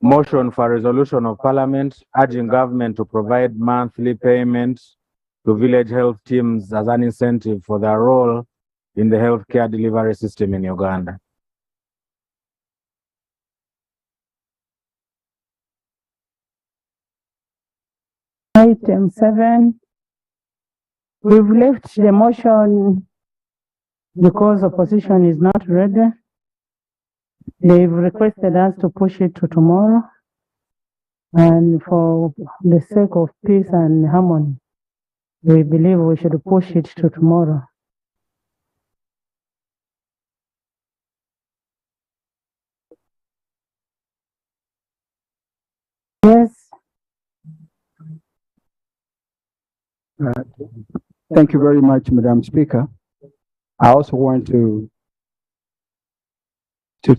motion for resolution of Parliament urging government to provide monthly payment to village health teams as an incentive for their role in the healthcare delivery system in Uganda. Item 7, we've left the motion because opposition is not ready. They've requested us to push it to tomorrow, and for the sake of peace and harmony, we believe we should push it to tomorrow. Yes. Thank you very much, Madam Speaker. I also want to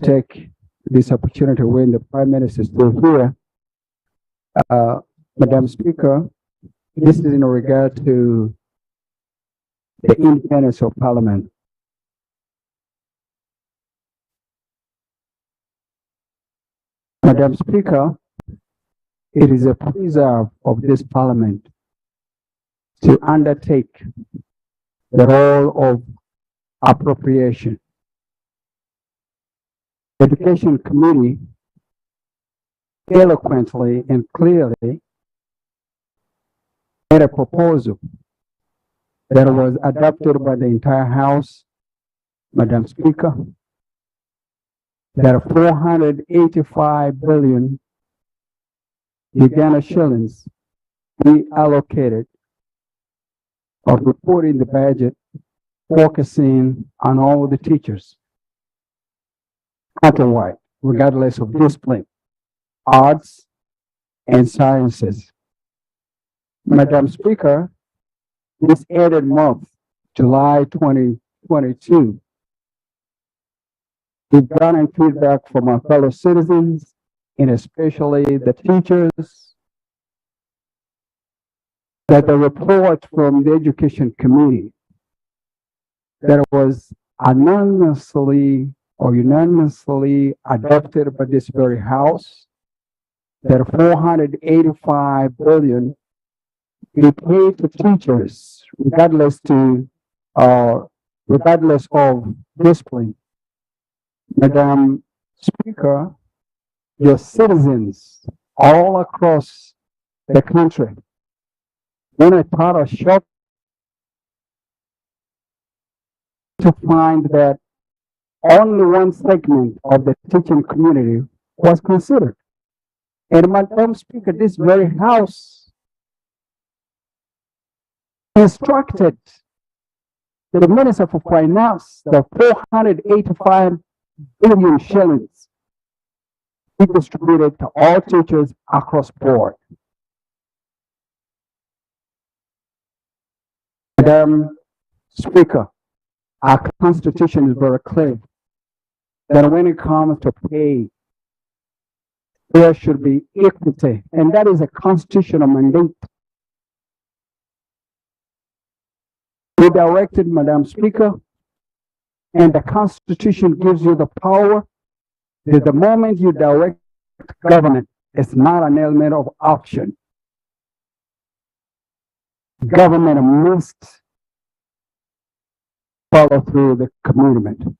take this opportunity when the Prime Minister is still here. Madam Speaker, this is in regard to the independence of Parliament. Madam Speaker, it is a preserve of this parliament to undertake the role of appropriation. Education Committee eloquently and clearly made a proposal that was adopted by the entire House, Madam Speaker, that 485 billion Uganda shillings be allocated or put in the budget, focusing on all the teachers, countrywide, regardless of discipline, arts, and sciences. Madam Speaker, this added month, July 2022, we've gotten feedback from our fellow citizens, and especially the teachers, that the report from the Education Committee that was unanimously adopted by this very House, that 485 billion be paid to teachers, regardless of discipline. Madam Speaker, your citizens all across the country, when I thought of shock to find that only one segment of the teaching community was considered. And Madam Speaker, this very House instructed the Minister for Finance that 485 billion shillings be distributed to all teachers across board. Madam Speaker, our Constitution is very clear that when it comes to pay, there should be equity, and that is a constitutional mandate. We directed, Madam Speaker, and the Constitution gives you the power that the moment you direct government, it's not an element of option. Government must follow through the commitment.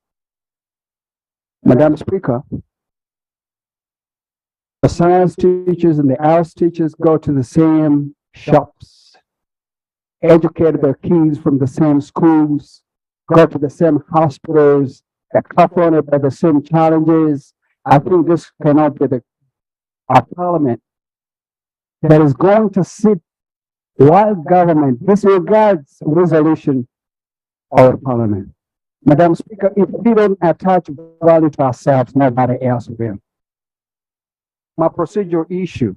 Madam Speaker, the science teachers and the arts teachers go to the same shops, educate their kids from the same schools, go to the same hospitals, they're confronted by the same challenges. I think this cannot be a parliament that is going to sit while government disregards resolution of the parliament. Madam Speaker, if we don't attach value to ourselves, nobody else will. My procedural issue.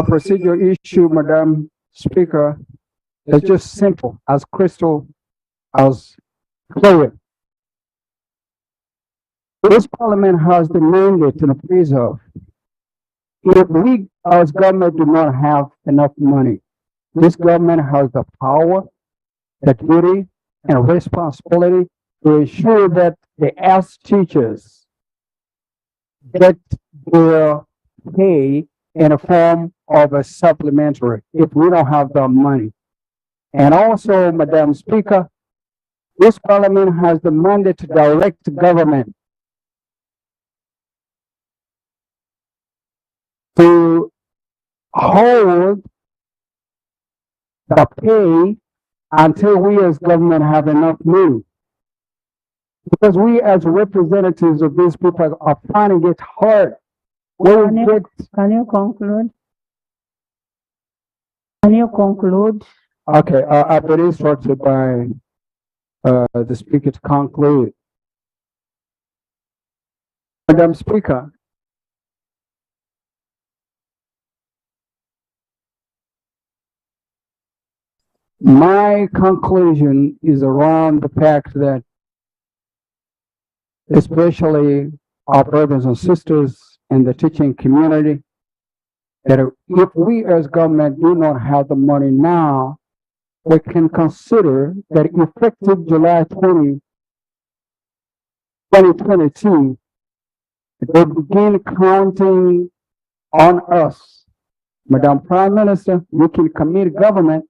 Procedural issue, Madam Speaker, is just simple, as crystal, as clear. This parliament has the mandate to preserve. If we as government do not have enough money, this government has the power, the duty, and responsibility to ensure that the arts teachers get their pay in a form of a supplementary if we don't have the money. And also, Madam Speaker, this parliament has the mandate to direct the government to hold the pay until we as government have enough money. Because we as representatives of these people are finding it hard. Can you conclude? Can you conclude? Okay, I've been instructed by the Speaker to conclude. Madam Speaker, my conclusion is around the fact that especially our brothers and sisters in the teaching community, that if we as government do not have the money now, we can consider that effective July 2022, they begin counting on us. Madam Prime Minister, you can commit government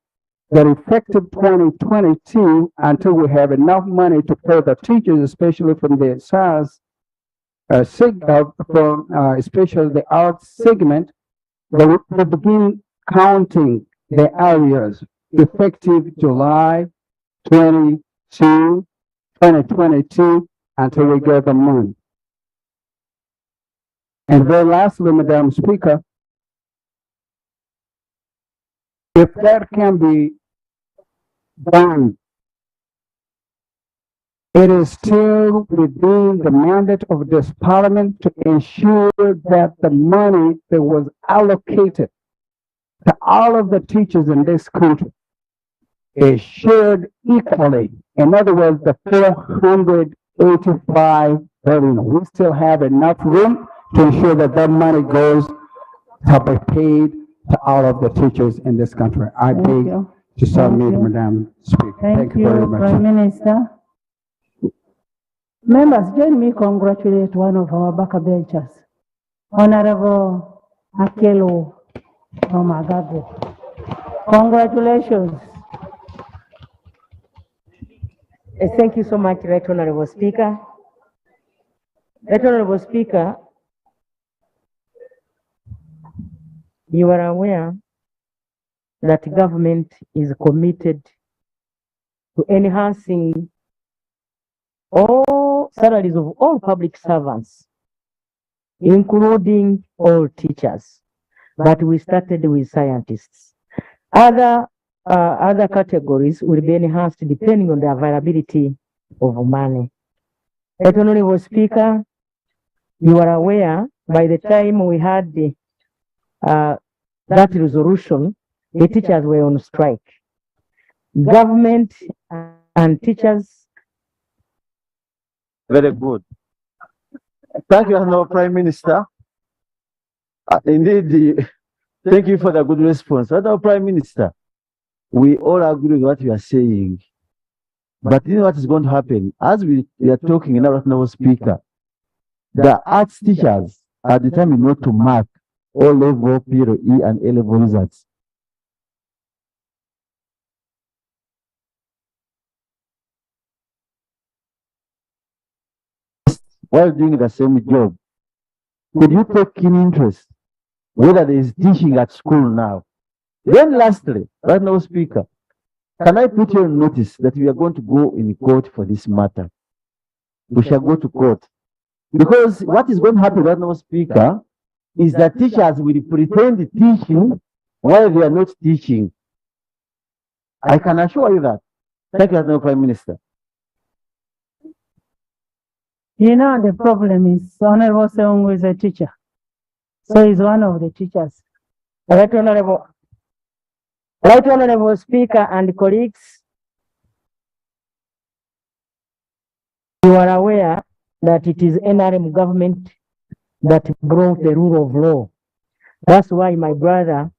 that effective 2022, until we have enough money to pay the teachers, especially from the SARS, especially the arts segment, they will begin counting the areas effective July 2022, until we get the money. And then lastly, Madam Speaker, if that can be done, it is still within the mandate of this parliament to ensure that the money that was allocated to all of the teachers in this country is shared equally. In other words, the 485 billion, we still have enough room to ensure that that money goes to be paid to all of the teachers in this country. I beg to submit, Madam Speaker. Thank you very much. Prime Minister. Members, join me congratulate one of our backbenchers, Honorable Akelo Omagago. Congratulations. Thank you so much, Right Honorable Speaker. Right Honorable Speaker, you are aware that government is committed to enhancing all salaries of all public servants, including all teachers. But we started with scientists. Other categories will be enhanced depending on the availability of money. Right Honorable Speaker, you are aware by the time we had that resolution, the teachers were on strike. Government and teachers. Very good. Thank you, Honorable Prime Minister. Indeed, thank you for the good response. Honorable Prime Minister, we all agree with what you are saying. But you know what is going to happen? As we are talking now, Honorable Speaker, the arts teachers are determined not to mark all level PLE and A level results. While doing the same job, could you take keen interest whether there is teaching at school now? Then lastly, right now, Speaker, can I put you on notice that we are going to go in court for this matter? We shall go to court. Because what is going to happen right now, Speaker, is that teachers will pretend teaching while they are not teaching. I can assure you that. Thank you, Honorable Prime Minister. You know, the problem is Honorable Seungu is a teacher. So he's one of the teachers. Right Honorable Speaker and colleagues, you are aware that it is NRM government that broke the rule of law. That's why my brother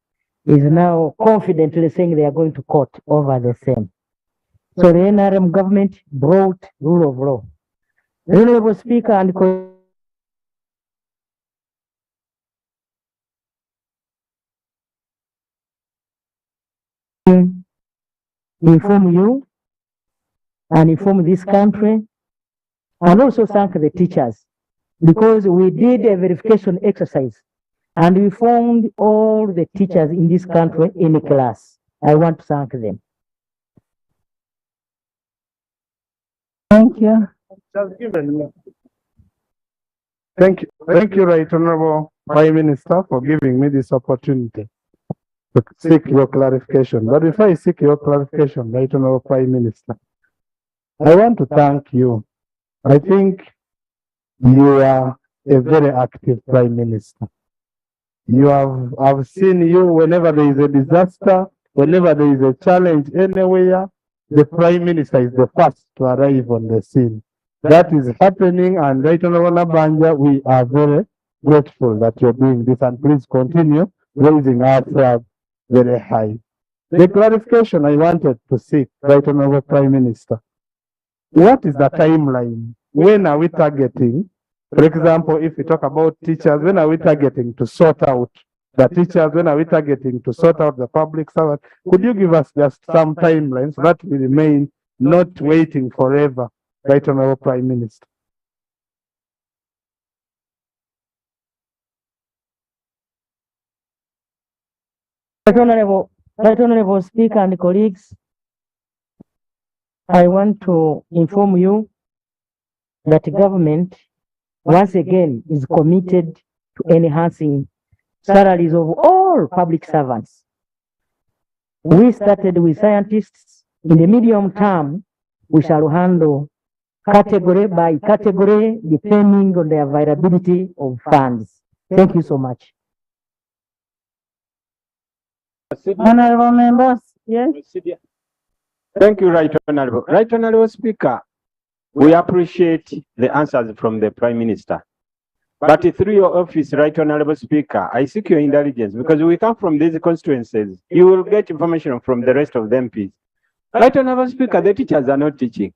is now confidently saying they are going to court over the same. So the NRM government broke rule of law. Honorable Speaker and inform you and inform this country and also thank the teachers because we did a verification exercise and we found all the teachers in this country in a class. I want to thank them. Thank you. Thank you, Right Honorable Prime Minister, for giving me this opportunity to seek your clarification. But before I seek your clarification, Right Honorable Prime Minister, I want to thank you. I think you are a very active Prime Minister. I've seen you whenever there is a disaster, whenever there is a challenge anywhere, the Prime Minister is the first to arrive on the scene. That is happening, and Right Honorable Nabanja, we are very grateful that you're doing this, and please continue raising our flag very high. The clarification I wanted to seek, Right Honorable Prime Minister, what is the timeline when are we targeting? For example, if we talk about teachers, when are we targeting to sort out the teachers? When are we targeting to sort out the public servant? Could you give us just some timelines so that we remain not waiting forever, Right Honorable Prime Minister? Right Honorable Speaker and colleagues, I want to inform you that government once again is committed to enhancing salaries of all public servants. We started with scientists. In the medium term, we shall handle category by category depending on the availability of funds. Thank you so much. Honorable members, yes. Thank you, Right Honorable. Right Honorable Speaker, we appreciate the answers from the Prime Minister. But through your office, Right Honorable Speaker, I seek your indulgence because we come from these constituencies. You will get information from the rest of the MPs. Right Honorable Speaker, the teachers are not teaching.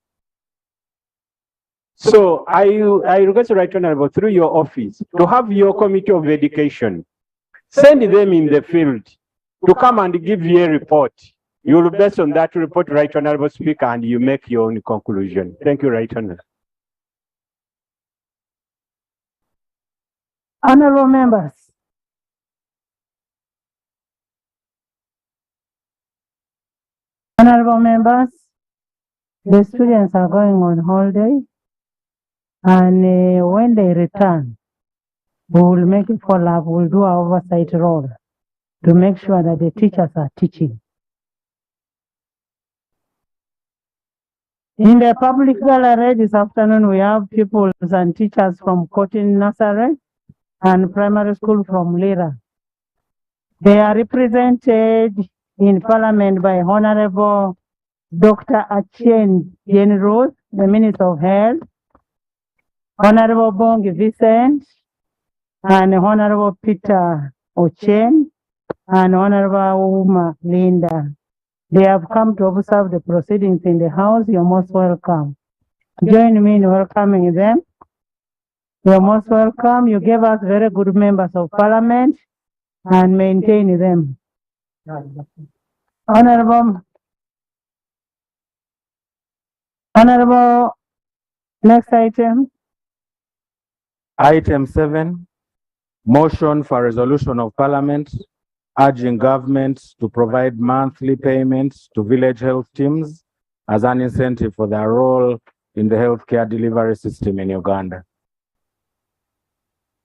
So I request Right Honorable through your office to have your Committee of Education send them in the field to come and give you a report. You will based on that report, Right Honorable Speaker, and you make your own conclusion. Thank you, Right Honorable. Honorable members. Honorable members, the students are going on holiday, and when they return, we will make a follow-up. We'll do our oversight role to make sure that the teachers are teaching. In the public gallery this afternoon, we have pupils and teachers from Cotton Nursery and primary school from Lira. They are represented in Parliament by Honorable Dr. Achien Jane Rose, the Minister of Health, Honorable Bongi Vincent, and Honorable Peter Ochen, and Honorable Uma Linda. They have come to observe the proceedings in the House. You're most welcome. Join me in welcoming them. You're most welcome. You gave us very good members of Parliament and maintain them. Honorable, next item. Item 7, motion for resolution of Parliament urging government to provide monthly payments to village health teams as an incentive for their role in the healthcare delivery system in Uganda.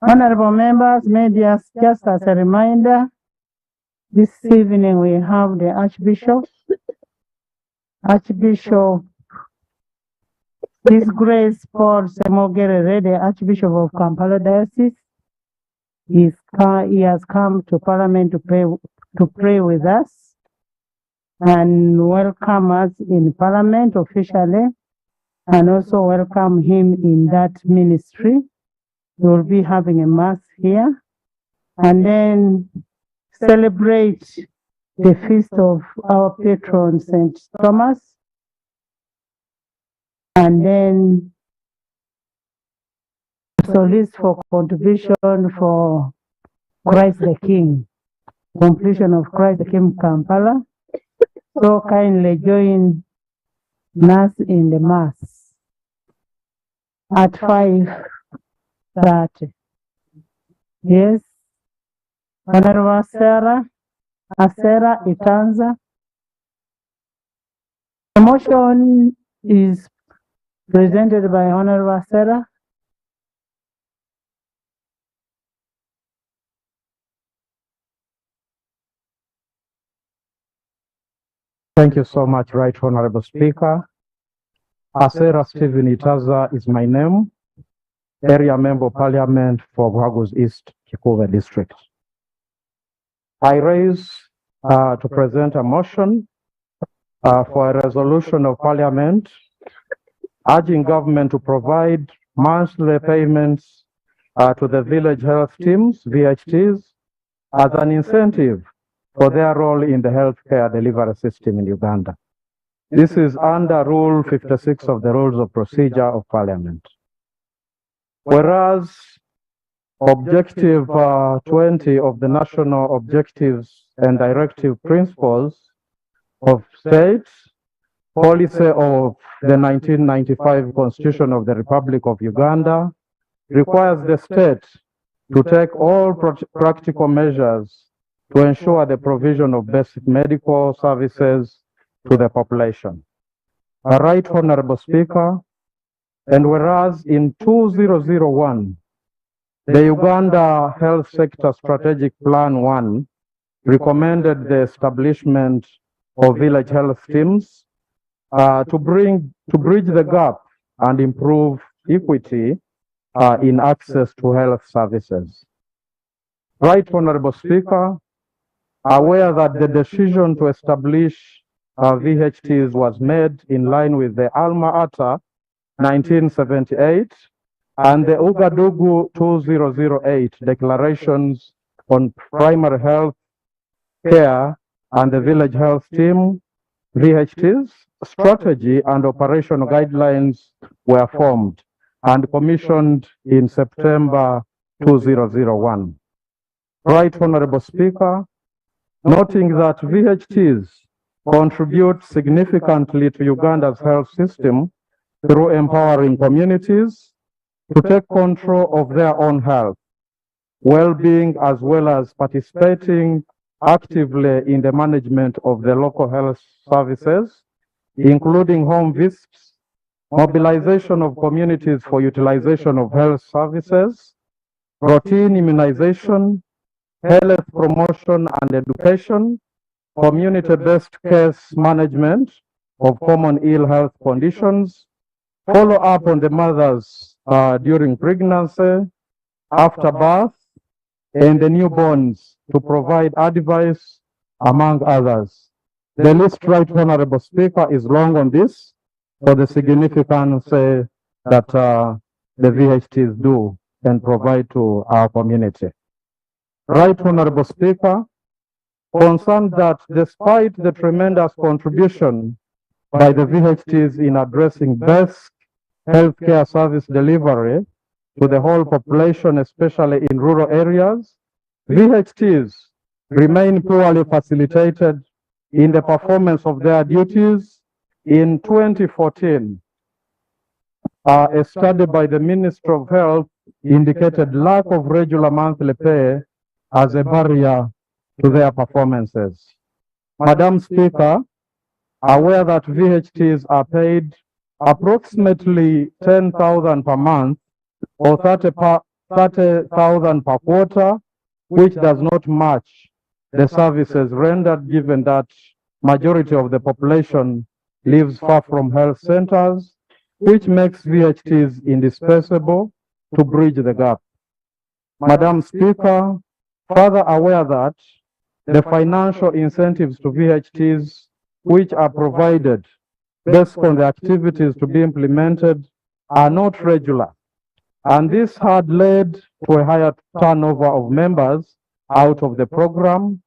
Honorable members, just as a reminder, this evening we have the Archbishop His Grace Paul Semogerere, the Archbishop of Kampala Diocese. He has come to Parliament to pray with us and welcome us in Parliament officially, and also welcome him in that ministry. We will be having a mass here, and then celebrate the feast of our patron, St. Thomas, and then solicit for contribution for Christ the King, completion of Christ the King Kampala. So kindly join us in the mass at 5:30. Yes, Honorable Sarah Itanza. The motion is presented by Honorable Sarah. Thank you so much, Right Honorable Speaker. Asera Stephen Itaza is my name, Area Member of Parliament for Bwaguz East, Kikuve District. I raise to present a motion for a resolution of Parliament urging government to provide monthly payments to the village health teams, VHTs, as an incentive for their role in the healthcare delivery system in Uganda. This is under Rule 56 of the Rules of Procedure of Parliament. Whereas Objective 20 of the National Objectives and Directive Principles of State Policy of the 1995 Constitution of the Republic of Uganda requires the state to take all practical measures to ensure the provision of basic medical services to the population. Right, Honorable Speaker, and whereas in 2001, the Uganda Health Sector Strategic Plan 1 recommended the establishment of village health teams to bridge the gap and improve equity in access to health services. Right, Honorable Speaker, aware that the decision to establish VHTs was made in line with the Alma Ata 1978 and the Ouagadougou 2008 declarations on primary health care and the village health team, VHTs, strategy and operational guidelines were formed and commissioned in September 2001. Right, Honorable Speaker, noting that VHTs contribute significantly to Uganda's health system through empowering communities to take control of their own health, well-being, as well as participating actively in the management of the local health services, including home visits, mobilization of communities for utilization of health services, routine immunization, health promotion and education, community-based case management of common ill health conditions, follow up on the mothers during pregnancy, after birth, and the newborns to provide advice, among others. The list, Right Honorable Speaker, is long on this for the significance that the VHTs do and provide to our community. Right Honorable Speaker, concerned that despite the tremendous contribution by the VHTs in addressing best healthcare service delivery to the whole population, especially in rural areas, VHTs remain poorly facilitated in the performance of their duties. In 2014, a study by the Ministry of Health indicated lack of regular monthly pay as a barrier to their performances. Madam Speaker, aware that VHTs are paid approximately 10,000 per month or 30,000 per quarter, which does not match the services rendered, given that majority of the population lives far from health centers, which makes VHTs indispensable to bridge the gap. Madam Speaker, further aware that the financial incentives to VHTs which are provided based on the activities to be implemented are not regular, and this had led to a higher turnover of members out of the program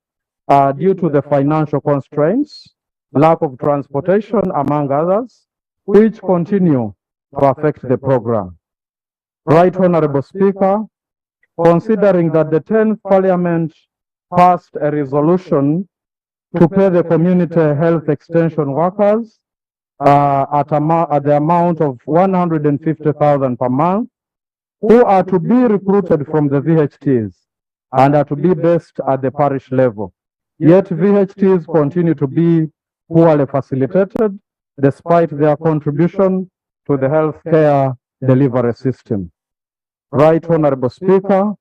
due to the financial constraints, lack of transportation, among others, which continue to affect the program. Right Honorable Speaker, considering that the 10th Parliament passed a resolution to pay the community health extension workers at the amount of 150,000 per month, who are to be recruited from the VHTs and are to be based at the parish level. Yet VHTs continue to be poorly facilitated despite their contribution to the healthcare delivery system. Right Honorable Speaker,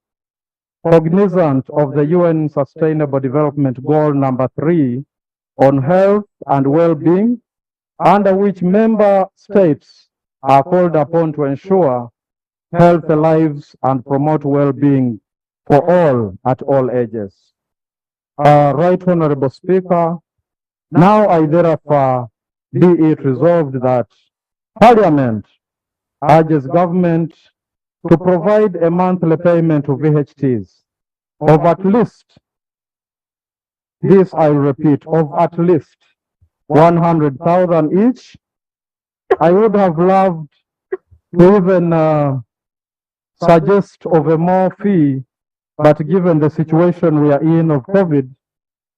cognizant of the UN Sustainable Development Goal number 3 on health and well-being, under which member states are called upon to ensure healthy lives and promote well-being for all at all ages. Right Honorable Speaker, now I therefore be it resolved that Parliament urges government to provide a monthly payment to VHTs of at least, this I repeat, of at least 100,000 each. I would have loved to even suggest of a more fee, but given the situation we are in of COVID,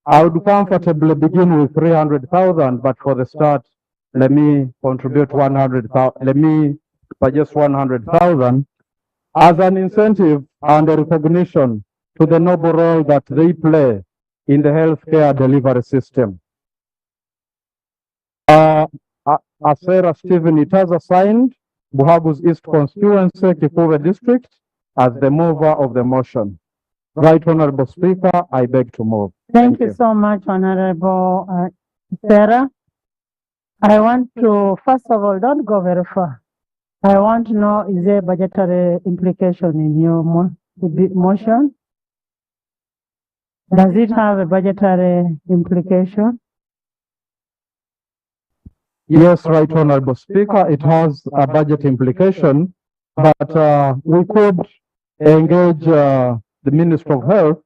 I would comfortably begin with 300,000, but for the start, let me contribute 100,000. Let me suggest 100,000 as an incentive and a recognition to the noble role that they play in the healthcare delivery system. As Sarah Stephen, it has assigned Buhabu's East Constituency, Kikuve District, as the mover of the motion. Right Honorable Speaker, I beg to move. Thank you so much, Honorable Sarah. I want to, first of all, don't go very far. I want to know, is there budgetary implication in your motion? Does it have a budgetary implication? Yes, Right Honorable Speaker, it has a budget implication, but we could engage the Minister of Health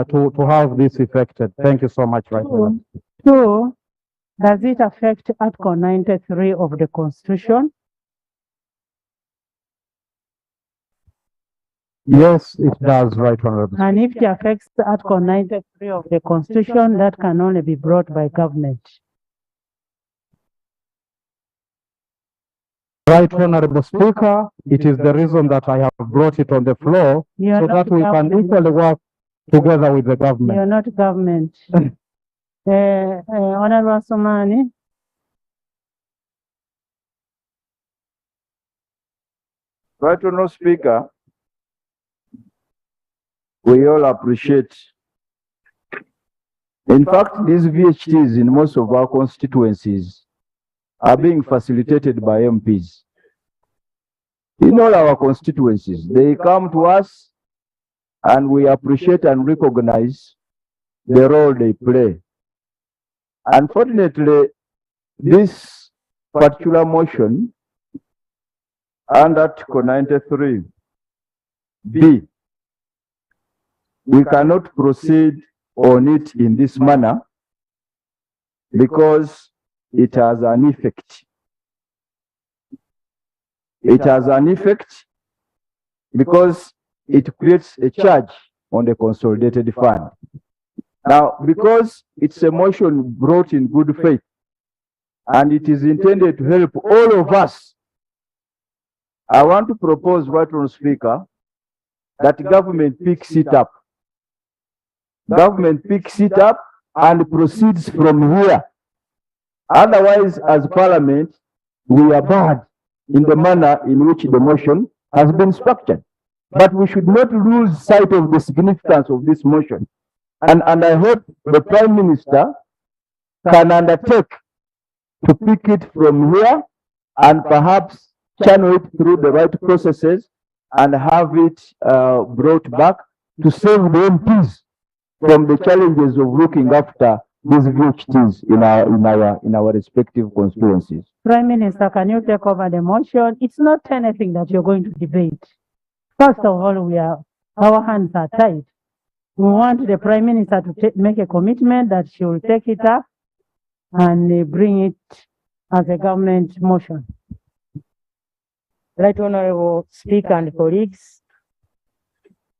to have this effected. Thank you so much, Right Honorable. Two, does it affect Article 93 of the Constitution? Yes, it does, Right Honorable. And if it affects Article 93 of the Constitution, that can only be brought by government. Right Honorable Speaker, it is the reason that I have brought it on the floor so that we can equally work together with the government. You're not government. Honorable Somani. Right Honorable Speaker, we all appreciate. In fact, these VHTs in most of our constituencies are being facilitated by MPs. In all our constituencies, they come to us and we appreciate and recognize the role they play. Unfortunately, this particular motion under Article 93B, we cannot proceed on it in this manner because it has an effect. It has an effect because it creates a charge on the consolidated fund. Now, because it's a motion brought in good faith and it is intended to help all of us, I want to propose, Right Honorable Speaker, that government picks it up. Government picks it up and proceeds from here. Otherwise, as Parliament, we are bad in the manner in which the motion has been structured. But we should not lose sight of the significance of this motion. And I hope the Prime Minister can undertake to pick it from here and perhaps channel it through the right processes and have it brought back to save the MPs from the challenges of looking after these VHTs in our respective constituencies. Prime Minister, can you take over the motion? It's not anything that you're going to debate. First of all, our hands are tied. We want the Prime Minister to make a commitment that she will take it up and bring it as a government motion. Right Honorable Speaker and colleagues,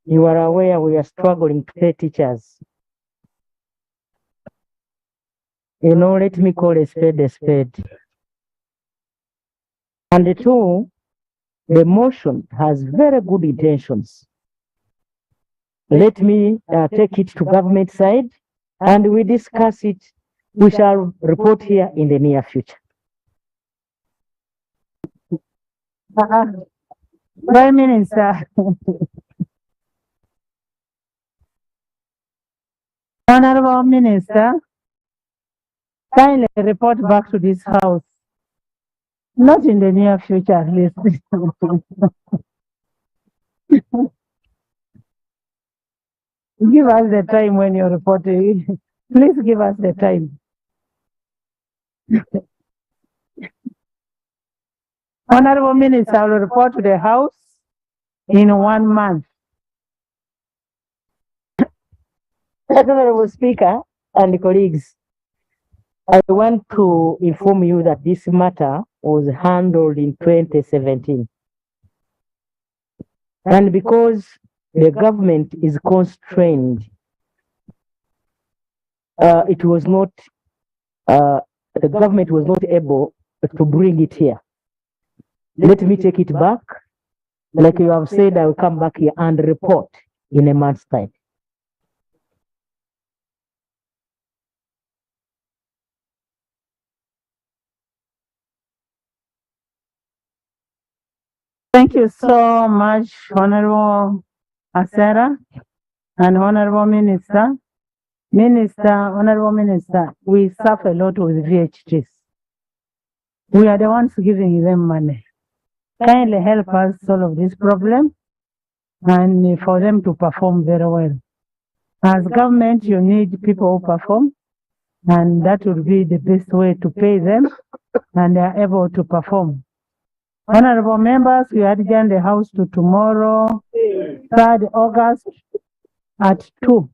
you are aware we are struggling to pay teachers. Let me call a spade a spade. And two, the motion has very good intentions. Let me take it to government side and we discuss it. We shall report here in the near future. Prime Minister. Honorable Minister, kindly report back to this House. Not in the near future, at least. Give us the time when you're reporting. Please give us the time. Honorable Minister, I will report to the House in 1 month. Honorable Speaker and colleagues, I want to inform you that this matter was handled in 2017. And because the government is constrained, it was not, the government was not able to bring it here. Let me take it back. Like you have said, I will come back here and report in a month's time. Thank you so much, Honorable Asera and Honorable Minister. Honorable Minister, we suffer a lot with VHTs. We are the ones giving them money. Kindly help us solve this problem and for them to perform very well. As government, you need people who perform, and that would be the best way to pay them, and they are able to perform. Honorable members, we adjourn the House to tomorrow, 3rd August at 2.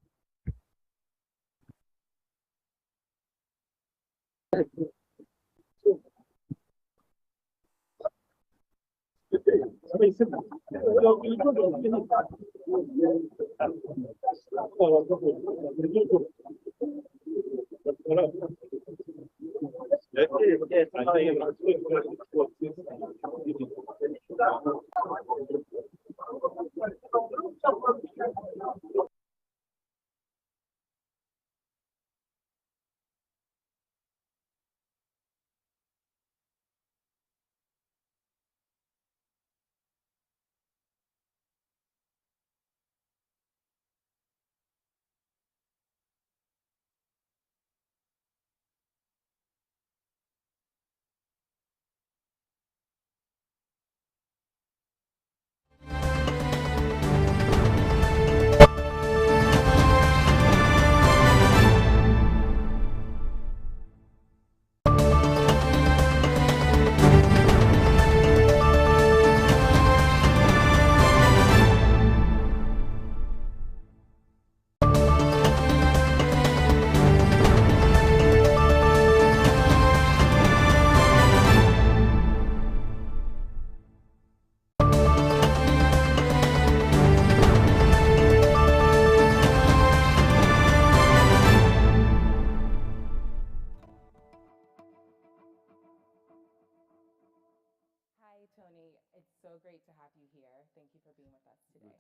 Hi, Tony. It's so great to have you here. Thank you for being with us today.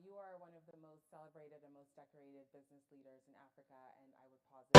You are one of the most celebrated and most decorated business leaders in Africa, and I would posit